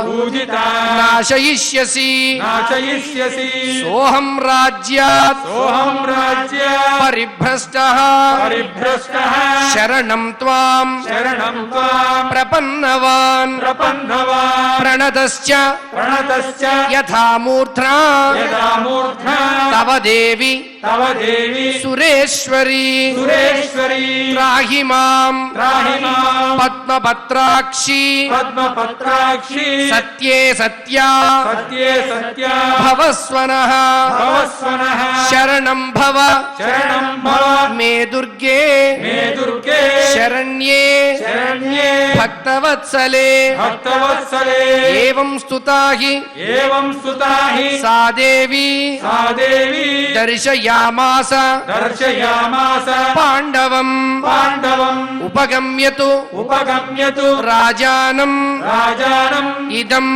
పూజిత నాశయిష్యసి నాశయిష్యసి సోహం రాజ్యాత్ సోహం రాజ్య పరిభ్రష్టః పరిభ్రష్టః శరణం త్వాం శరణం త్వాం ప్రపన్నవాన్ ప్రపన్నవాన్ ప్రణతశ్చ ప్రణతశ్చ యథా మూర్ధ్నా యదా మూర్ధ్నా తవ దేవి తవ దేవి సురేశ్వరి సురేశ్వరి త్రాహి మాం త్రాహి మాం పద్మపత్రాక్షి పద్మపత్రాక్షి సత్యే సత్యా సత్యే సత్యా భవస్వనః భవస్వనః శరణం భవ శరణం భవ మే దుర్గే మే దుర్గే శరణ్యే శరణ్యే భక్తవత్సలే భక్తవత్సలే ఏవం స్తుతా హి ఏవం స్తుతా హి సా దేవి సా దేవి దర్శయామాస దర్శయామాస పాండవం పాండవం ఉపగమ్యతు ఉపగమ్యతు రాజానం రాజానం ఇదం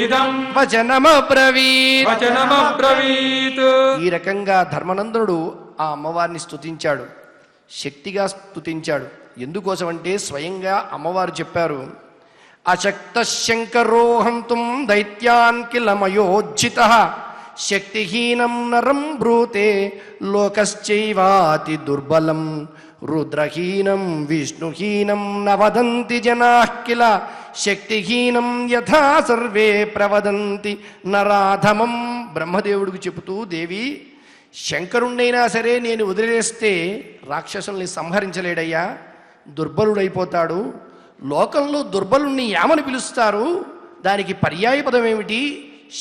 ఇదం వచనమబ్రవీత్. వచనమబ్రవీత్. ఈ రకంగా ధర్మనందనుడు ఆ అమ్మవారిని స్తుతించాడు, శక్తిగా స్తుతించాడు. ఎందుకోసం అంటే స్వయంగా అమ్మవారు చెప్పారు, అశక్త శంకరో హంతుం దైత్యాన్ కిల మయోజ్జితః శక్తిహీనం నరం బ్రూతే లోకశ్చైవాతి దుర్బలం రుద్రహీనం విష్ణుహీనం నవదంతి జనాః కిల శక్తిహీనం యథా సర్వే ప్రవదంతి నరాధమం. బ్రహ్మదేవుడికి చెబుతూ, దేవి శంకరుణ్ణైనా సరే నేను వదిలేస్తే రాక్షసుల్ని సంహరించలేడయ్యా, దుర్బలుడైపోతాడు. లోకంలో దుర్బలుణ్ణి ఏమని పిలుస్తారు? దానికి పర్యాయ పదం ఏమిటి?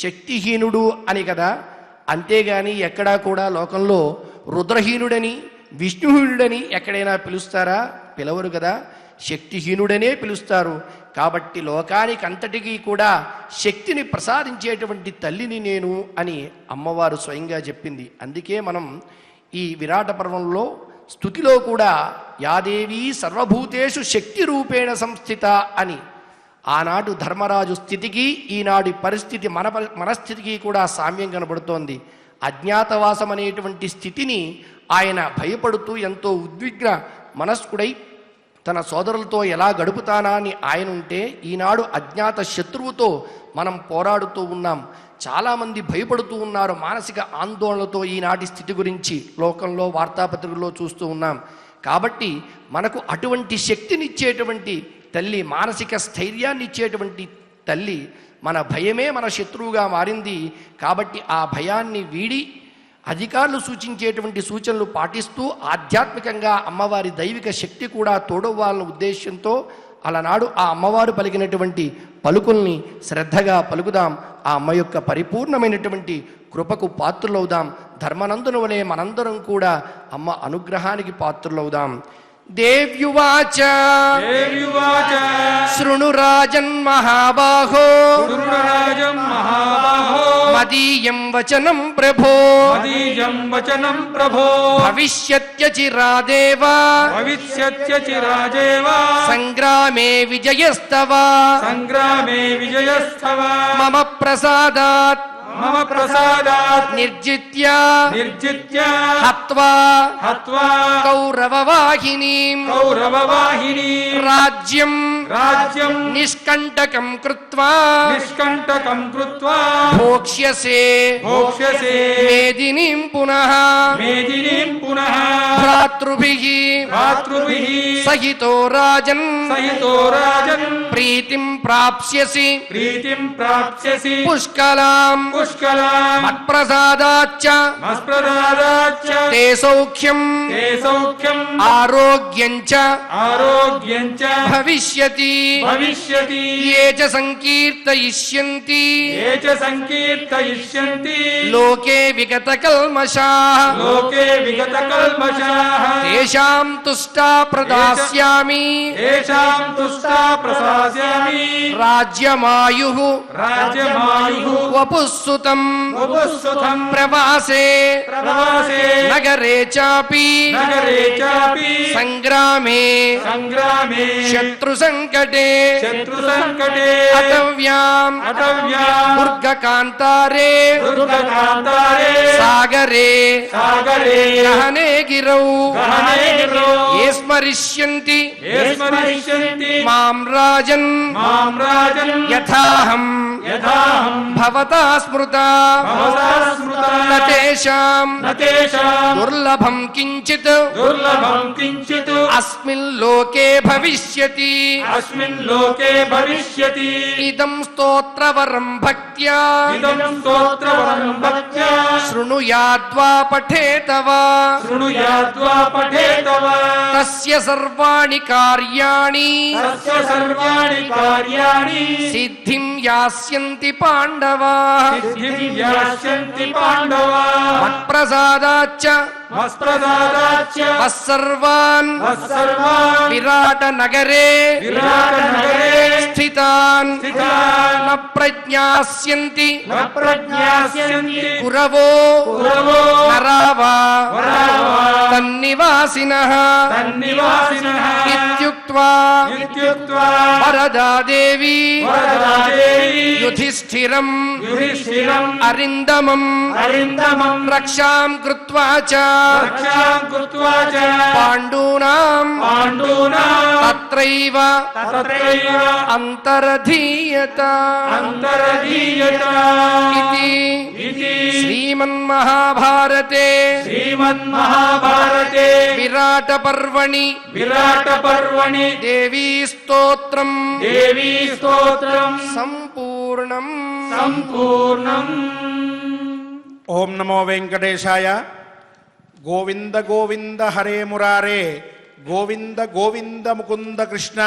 శక్తిహీనుడు అని కదా. అంతేగాని ఎక్కడా కూడా లోకంలో రుద్రహీనుడని విష్ణుహీనుడని ఎక్కడైనా పిలుస్తారా? పిలవరు కదా. శక్తిహీనుడనే పిలుస్తారు. కాబట్టి లోకానికి అంతటికీ కూడా శక్తిని ప్రసాదించేటువంటి తల్లిని నేను అని అమ్మవారు స్వయంగా చెప్పింది. అందుకే మనం ఈ విరాట పర్వంలో స్తుతిలో కూడా యాదేవి సర్వభూతేషు శక్తి రూపేణ సంస్థిత అని, ఆనాడు ధర్మరాజు స్థితికి ఈనాటి పరిస్థితి మన స్థితికి కూడా సామ్యం కనబడుతోంది. అజ్ఞాతవాసం అనేటువంటి స్థితిని ఆయన భయపడుతూ ఎంతో ఉద్విగ్న మనస్కుడై తన సోదరులతో ఎలా గడుపుతానా అని ఆయన ఉంటే, ఈనాడు అజ్ఞాత శత్రువుతో మనం పోరాడుతూ ఉన్నాం. చాలామంది భయపడుతూ ఉన్నారు మానసిక ఆందోళనతో. ఈనాటి స్థితి గురించి లోకంలో వార్తాపత్రికల్లో చూస్తూ ఉన్నాం. కాబట్టి మనకు అటువంటి శక్తినిచ్చేటువంటి తల్లి, మానసిక స్థైర్యాన్ని ఇచ్చేటువంటి తల్లి, మన భయమే మన శత్రువుగా మారింది. కాబట్టి ఆ భయాన్ని వీడి అధికారులు సూచించేటువంటి సూచనలు పాటిస్తూ ఆధ్యాత్మికంగా అమ్మవారి దైవిక శక్తి కూడా తోడవ్వాలన్న ఉద్దేశంతో అలనాడు ఆ అమ్మవారు పలికినటువంటి పలుకుల్ని శ్రద్ధగా పలుకుదాం. ఆ అమ్మ యొక్క పరిపూర్ణమైనటువంటి కృపకు పాత్రులవుదాం. ధర్మనందుని వలె మనందరం కూడా అమ్మ అనుగ్రహానికి పాత్రులవుదాం. దేవ్యువాచ దేవ్యువాచ శృణురాజన్ మహాబాహో శృణురాజం మహాబాహో మదీయం వచనం ప్రభో మదీయం వచనం ప్రభో భవిష్యత్యచిరాదేవ భవిష్యత్య చిరాజేవ సంగ్రామే విజయస్తవ సంగ్రామే విజయస్థవ మమ ప్రసాదాత్ మమ ప్రసాదాత్ నిర్జిత్య నిర్జిత్య హత్వా హత్వా కౌరవవాహినీం కౌరవవాహినీ రాజ్యం రాజ్యం నిష్కంటకం కృత్వా నిష్కంటకం కృత్వా భోక్ష్యసే భోక్ష్యసే మేదినీం పునః మేదినీం పునః భ్రాతృభిః భాతృభిః సహితో రాజన్ సహితో రాజన్ ప్రీతిం ప్రాప్స్యసి ప్రీతిం ప్రాప్స్యసి పుష్కలాం పుష్కలాం మత్ప్రసాదాచ్చ మస్ప్రదాదాచ్చ తే సౌఖ్యం తే సౌఖ్యం ఆరోగ్యం చ ఆరోగ్యం చ భవిష్యతి భవిష్యతి ఏ చ సంకీర్తయిష్యంతి ఏ చ సంకీర్తయిష్యంతి లోకే విగత కల్మషాః లోకే విగత కల్మషాః తేషాం తుష్టా ప్రదాస్యామి తేషాం తుష్టా ప్రసాస్యామి రాజ్యమాయుః రాజ్యమాయుః వపుస్సుతం వపుస్సుతం ప్రవాసే ప్రవాసే నగరే చాపి నగరే చాపి సంగ్రామే సంగ్రామే శత్రు సంకటే శత్రు సంకటే అటవ్యాం అటవ్యాం దుర్గకాంతారే దుర్గకాంతారే సాగరే సాగరే గహనే గిరౌ గహనే గిరౌ ఏ స్మరిష్యంతి ఏ స్మరిష్యంతి మాం రాజన్ మాం రాజన్ యథాహం యథాహం భవతా స్మృతా భవతా స్మృతా నతేషాం నతేషాం దుర్లభం కించిత్ దుర్లభం కించిత్ అస్మిన్ లోకే భవిష్యతి అస్మిన్ లోకే భవిష్యతి ఇదం స్తోత్రవరం భక్త్యా ఇదం స్తోత్రవరం భక్త్యా శృణుయాద్వా పఠేతవా శృణుయాద్వా పఠేతవా తస్య సర్వాణి కార్యాణి తస్య సర్వాణి కార్యాణి సిద్ధిం యాస్యంతి పాండవా సిద్ధిం యాస్యంతి పాండవా మత్ప్రసాదాచ్చ మస్ప్రదాదాచ్చ మత్సర్వాన్ మత్సర్వాన్ విరాట నగరే విరాట నగరే స్థితాన్ స్థితాన్ న ప్రజ్ఞాస్యంతి న ప్రజ్ఞాస్యంతి కురవో కురవో నరావా వరావా తన్నివాసినః తన్నివాసినః ఇత్యుక్త్వా ఇత్యుక్త్వా వరదాదేవి వరదాదేవి యుధిష్ఠిరం యుధిష్ఠిరం అరిందమం అరిందమం రక్షాం కృత్వా చ రక్షాం కృత్వా చ పాండూనాం పాండూనాం తత్రైవ తత్రైవ అంతరధీయత అంతరధీయత ఇతి ఇతి శ్రీమన్మహాభారతే శ్రీమన్మహాభారతే విరాట పర్వణి విరాట పర్వణి దేవీ స్తోత్రం దేవీ స్తోత్రం సంపూర్ణం. సంపూర్ణం. ఓం నమో వెంకటేశాయ. గోవింద గోవింద హరే మురారే, గోవింద గోవింద ముకుంద కృష్ణ,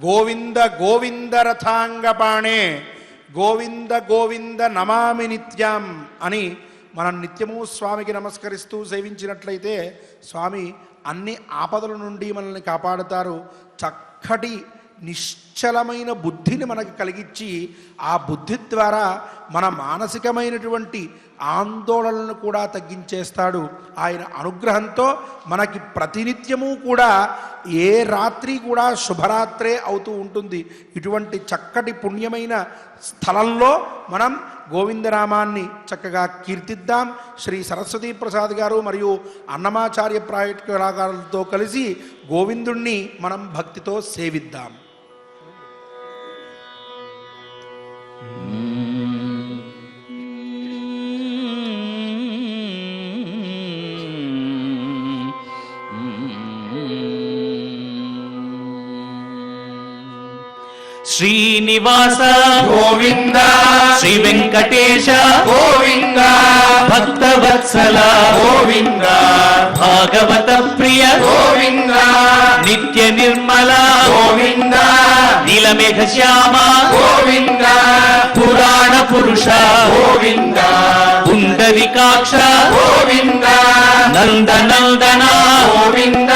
గోవింద గోవింద రథాంగపాణే, గోవింద గోవింద నమామి నిత్యం అని మనం నిత్యము స్వామికి నమస్కరిస్తూ సేవించినట్లయితే స్వామి అన్ని ఆపదల నుండి మనల్ని కాపాడుతారు. చక్కటి నిశ్చలమైన బుద్ధిని మనకు కలిగించి ఆ బుద్ధి ద్వారా మన మానసికమైనటువంటి ఆందోళనలను కూడా తగ్గించేస్తాడు. ఆయన అనుగ్రహంతో మనకి ప్రతినిత్యము కూడా ఏ రాత్రి కూడా శుభరాత్రే అవుతూ ఉంటుంది. ఇటువంటి చక్కటి పుణ్యమైన స్థలంలో మనం గోవిందనామాన్ని చక్కగా కీర్తిద్దాం. శ్రీ సరస్వతీ ప్రసాద్ గారు మరియు అన్నమాచార్య ప్రాజెక్ట్ కళాకారులతో కలిసి గోవిందుణ్ణి మనం భక్తితో సేవిద్దాం. శ్రీనివాస గోవింద శ్రీ వెంకటేశ గోవింద భక్తవత్సల గోవింద భాగవత ప్రియ గోవింద నిత్య నిర్మల గోవింద నీల నీలమేఘ శ్యామ గోవింద పురాణ పురుష గోవింద పుండరీకాక్ష గోవింద నందనందన గోవింద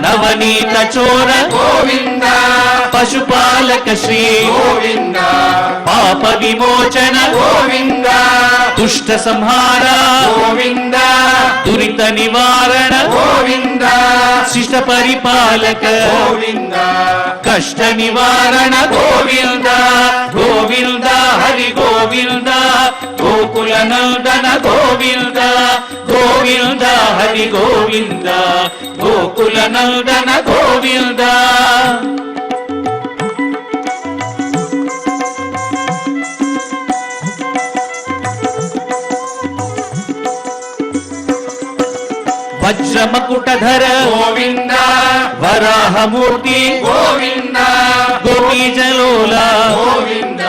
నవనీత చోర గోవింద పశుపాలక శ్రీ గోవింద పాప విమోచన గోవింద దుష్ట సంహార గోవింద దురిత నివారణ గోవింద శిష్ట పరిపాలక గోవింద కష్ట నివారణ గోవింద గోవింద హరి గోవింద గోకుల నందన గోవింద గోవింద హరి గోవింద గోకుల నందన గోవింద వజ్రమకుటధర గోవింద వరాహమూర్తి గోవింద గోపీజలోల గోవింద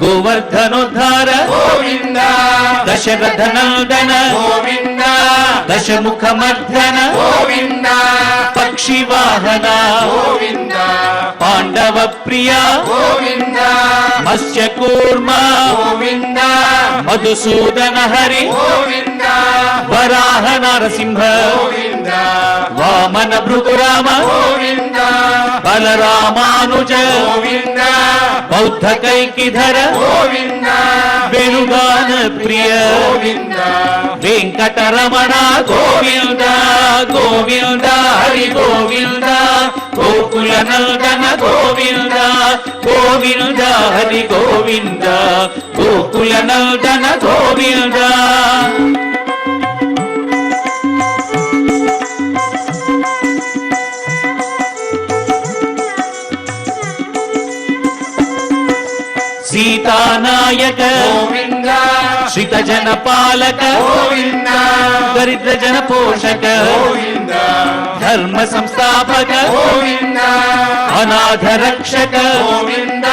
గోవర్ధనోద్ధార గోవింద దశరథ నందన గోవింద దశముఖ మర్దన గోవింద పక్షి వాహన గోవింద పాండవ ప్రియ గోవింద మత్స్య కూర్మ గోవింద మధుసూదన హరి గోవింద వరాహ నరసింహ గోవింద వామన భృగురామ గోవింద బలరామానుజ గోవింద బౌద్ధ కైకిధర గోవింద వెనుగాన ప్రియ గోవింద వెంకటరమణ గోవింద గోవింద హరి గోవింద గోకుల నందన గోవింద గోవింద హరి గోవింద గోకుల నందన గోవింద సీతానాయక గోవింద శ్రిత జన పాలక గోవింద దరిద్ర జన పోషక గోవింద ధర్మ సంస్థాపక గోవింద అనాథ రక్షక గోవింద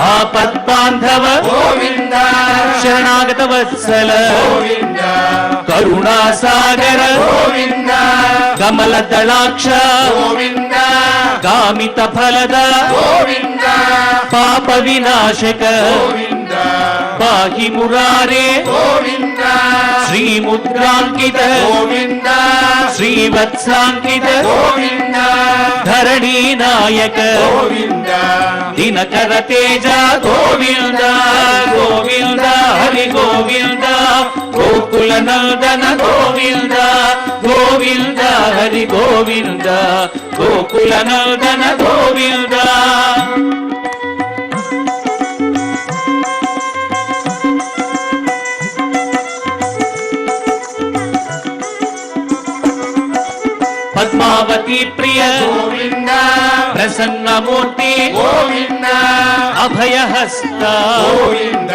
ఆపద్ బాంధవ గోవింద శరణాగత వత్సల గోవింద కరుణా సాగర గోవింద కమల దళాక్ష గోవింద కామిత ఫలద గోవింద పాప వినాశక గోవింద పాహి మురారే గోవింద శ్రీముద్రాంకిత గోవింద శ్రీవత్సాంకిత గోవింద ధరణీ నాయక గోవింద దినకర తేజ గోవింద గోవింద హరి గోవింద గోకుల నందన గోవింద గోవింద హరి గోవింద గోకుల నందన గోవింద పద్మావతి ప్రియ గోవింద ప్రసన్నమూర్తి గోవింద అభయహస్త గోవింద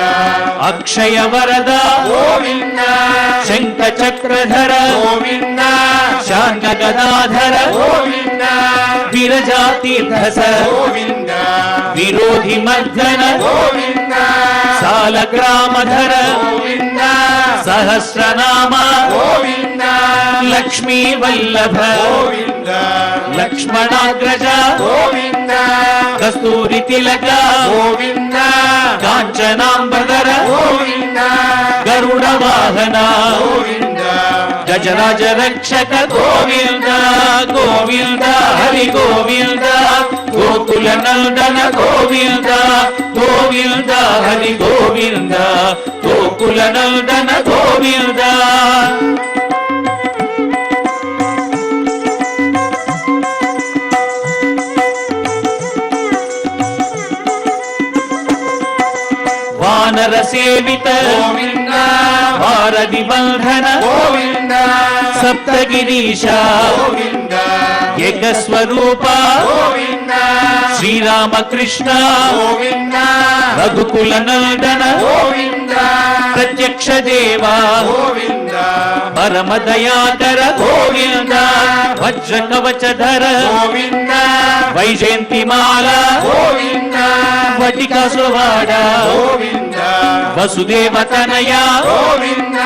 అక్షయ వరద గోవింద శంఖ చక్రధర గోవింద శాంత గదాధర గోవింద విరజాతీర్థస గోవింద విరోధి మర్దన గోవింద సాలగ్రామధర గోవింద సహస్రనామ గోవింద లక్ష్మీ వల్లభ గోవింద లక్ష్మణాగ్రజ గోవింద కస్తూరి తిలక గోవింద కాంచనాంబరధర గోవింద గరుడ వాహన గోవింద గజరాజ రక్షక గోవింద గోవింద హరి గోవింద గోకుల నందన గోవింద గోవింద హరి గోవింద గోకుల నందన గోవింద వానర సేవిత గోవింద భారతి బంధన గోవింద సప్తగిరీశ గోవింద ఏకస్వరూప గోవింద శ్రీరామకృష్ణ గోవింద రఘుకుల నందన గోవింద ప్రత్యక్ష దేవ గోవింద పరమ దయాకర గోవింద వజ్ర కవచధర గోవింద వైజయంతిమాల గోవింద వటికాసువాడ గోవింద వసుదేవతనయ గోవింద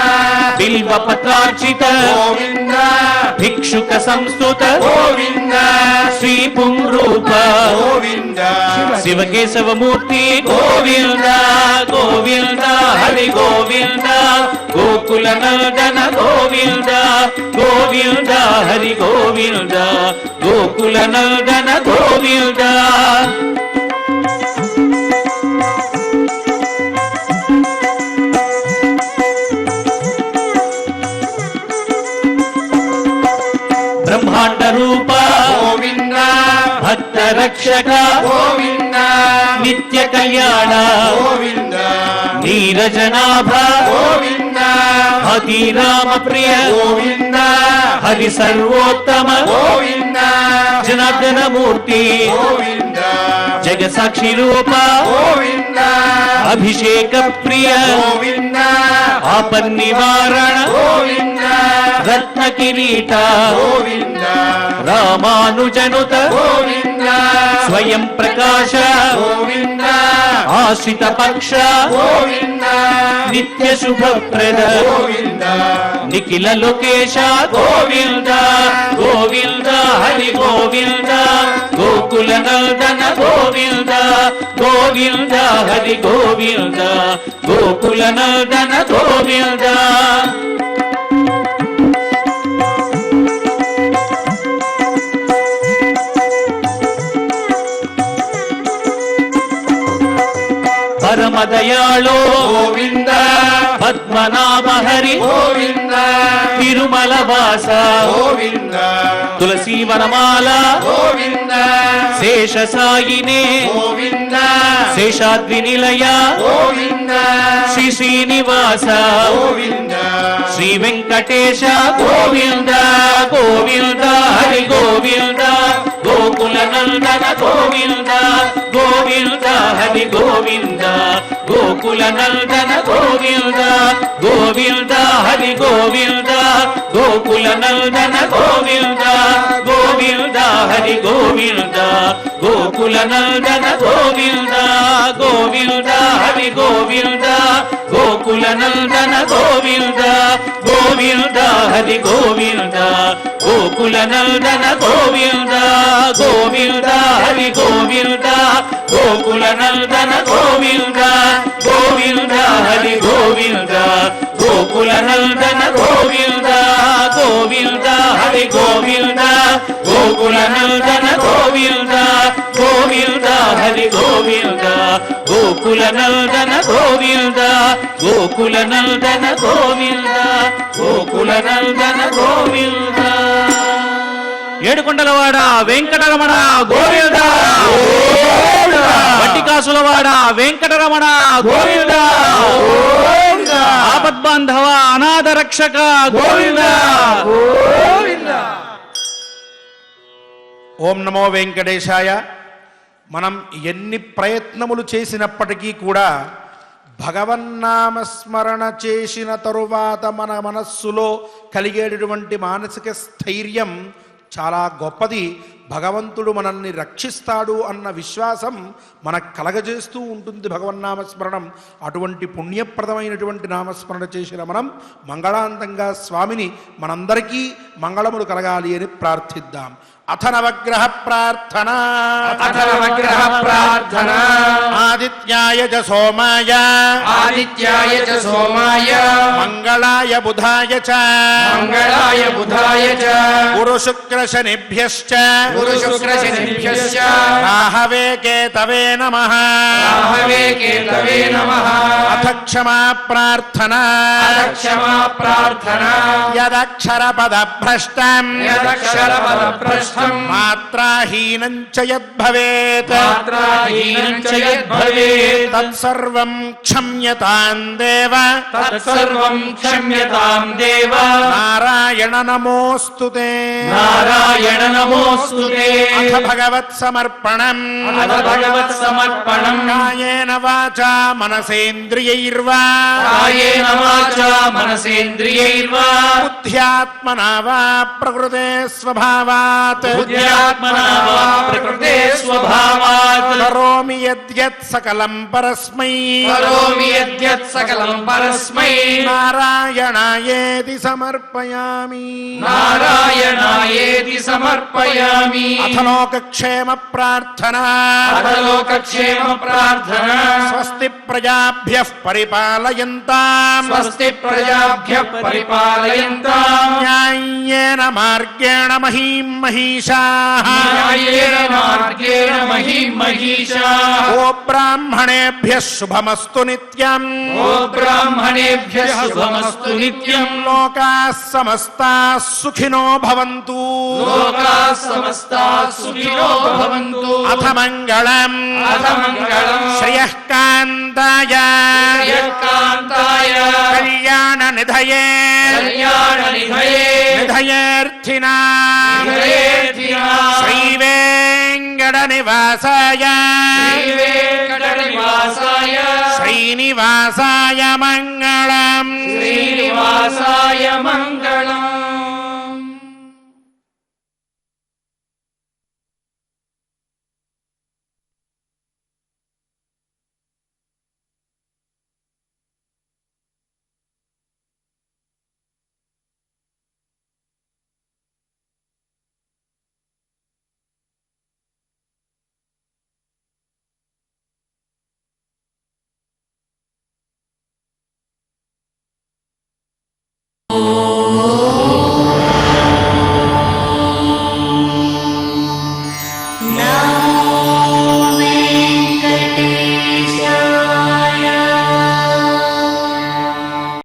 బిల్వ పత్రార్చిత గోవింద భిక్షుక సంస్థుత గోవింద శ్రీ పుంరూప గోవింద శివకేశవమూర్తి గోవింద గోవింద హరి గోవింద గోకుల నందన గోవింద గోవింద హరి గోవింద గోకుల నందన గోవింద. బ్రహ్మాండ రూప గోవింద భక్త రక్షక గోవింద నిత్య కళ్యాణ గోవింద నీరజనాభ గోవింద అతిరామ ప్రియ గోవింద హరి సర్వోత్తమ గోవింద జనార్దన మూర్తి గోవింద జగసాక్షి రూప గోవింద అభిషేక ప్రియ గోవింద ఆపన్నివారణ గోవింద రత్న కిరీట గోవింద రామానుజనుత గోవింద స్వయం ప్రకాశ గోవింద ఆశ్రిత పక్ష గోవింద నిత్య శుభప్రద గోవింద నిఖిల లోకేశ గోవింద గోవింద హరి గోవింద గోకుల నందన గోవింద గోవింద హరి గోవింద గోకుల నందన గోవింద. పరమదయాళో గోవింద పద్మనాభ హరి గోవింద తిరుమల వాస గోవింద తులసీ వనమాల గోవింద శేష సాయినే గోవింద శేషాద్రి నిలయ గోవింద శ్రీ శ్రీనివాస గోవింద శ్రీ వెంకటేశ గోవింద గోవింద హరి గోవింద గోకుల నందన గోవింద గోవింద హరి గోవింద గోకుల నందన గోవింద గోవింద హరి గోవింద గోకుల నందన గోవింద గోవింద హరి గోవింద గోకుల నందన గోవింద గోవింద హరి గోవింద గోకుల నందన గోవింద గోవింద హరి గోవింద గోకుల నందన గోవింద గోవింద హరి గోవింద గోకుల నందన గోవింద గోవింద హరి గోవింద గోకుల నందన గోవింద గోవింద హరి గోవింద గోకుల నందన గోవింద గోవింద హరి గోవింద గోకుల నందన గోవింద గోకుల నందన గోవింద గోకుల నందన గోవింద. ఏడుకొండలవాడ వెంకటరమణ గోవింద వట్టికాసులవాడ వెంకటరమణ గోవింద ఆపద్బాంధవ అనాథ రక్షక గోవింద గోవింద. ఓం నమో వెంకటేశాయ. మనం ఎన్ని ప్రయత్నములు చేసినప్పటికీ కూడా భగవన్నామస్మరణ చేసిన తరువాత మన మనస్సులో కలిగేటటువంటి మానసిక స్థైర్యం చాలా గొప్పది. భగవంతుడు మనల్ని రక్షిస్తాడు అన్న విశ్వాసం మనకు కలగజేస్తూ ఉంటుంది భగవన్నామస్మరణం. అటువంటి పుణ్యప్రదమైనటువంటి నామస్మరణ చేసిన మనం మంగళాంతంగా స్వామిని మనందరికీ మంగళములు కలగాలి అని ప్రార్థిద్దాం. అథ నవగ్రహ ప్రార్థన అథ నవగ్రహ ప్రార్థన ఆదిత్యాయ చ సోమాయ ఆదిత్యాయ చ సోమాయ మంగళాయ బుధాయ చ మంగళాయ బుధాయ చ గురు శుక్ర శనిభ్యశ్చ గురు శుక్ర శనిభ్యశ్చ రాహవే కేతవే నమః రాహవే కేతవే నమః. అథ క్షమా ప్రార్థన అథ క్షమా ప్రార్థన యదక్షర పద భ్రష్టం యదక్షర పదభ్రష్టం మాత్రాహీనం చ యద్భవేత్ మాత్రాహీనం చ యద్భవేత్ తత్సర్వం క్షమ్యతాం దేవ తత్సర్వం క్షమ్యతాం దేవ. నారాయణ నమోస్తుతే. నారాయణ నమోస్తుతే. అథ భగవత్ సమర్పణం అథ భగవత్ సమర్పణం కాయేన వాచా మనసేంద్రియైర్వా కాయేన వాచా మనసేంద్రియైర్వా బుద్ధ్యాత్మనా వా ప్రకృతే స్వభావాత్ బుద్ధ్యాత్మనా వా ప్రకృతే స్వభావాత్ కరోమి యద్యత్ సకలం పరస్మై కరోమి యద్యత్ సకలం పరస్మై నారాయణాయేతి సమర్పయామి. నారాయణాయేతి సమర్పయామి. కరోమి అథ లోకక్షేమ ప్రార్థన అథలోకక్షేమ ప్రార్థన స్వస్తి ప్రజాభ్యః పరిపాలయంతాం స్వస్తి ప్రజాభ్యః పరిపాలయంతాం న్యాయేన మార్గేణ మహీం మహిషాః న్యాయేన మార్గేణ మహీం మహిషాః ఓ బ్రాహ్మణేభ్యః శుభమస్తు నిత్యం ఓ బ్రాహ్మణేభ్యః శుభమస్తు నిత్యం లోకాః సమస్తాః సుఖినో భవంతు లోకాః సమస్తాః సుఖినో భవంతు అథ మంగళం అథ మంగళం శ్రియః కాంతాయ శ్రియకాంతాయ కళ్యాణ నిధయే కళ్యాణ నిధయే నిధయేర్థినాం నిధయేర్థినాం శ్రీ వెంకట నివాసాయ శ్రీవేంకటనివాసాయ శ్రీనివాసాయ మంగళం శ్రీనివాసాయ మంగళం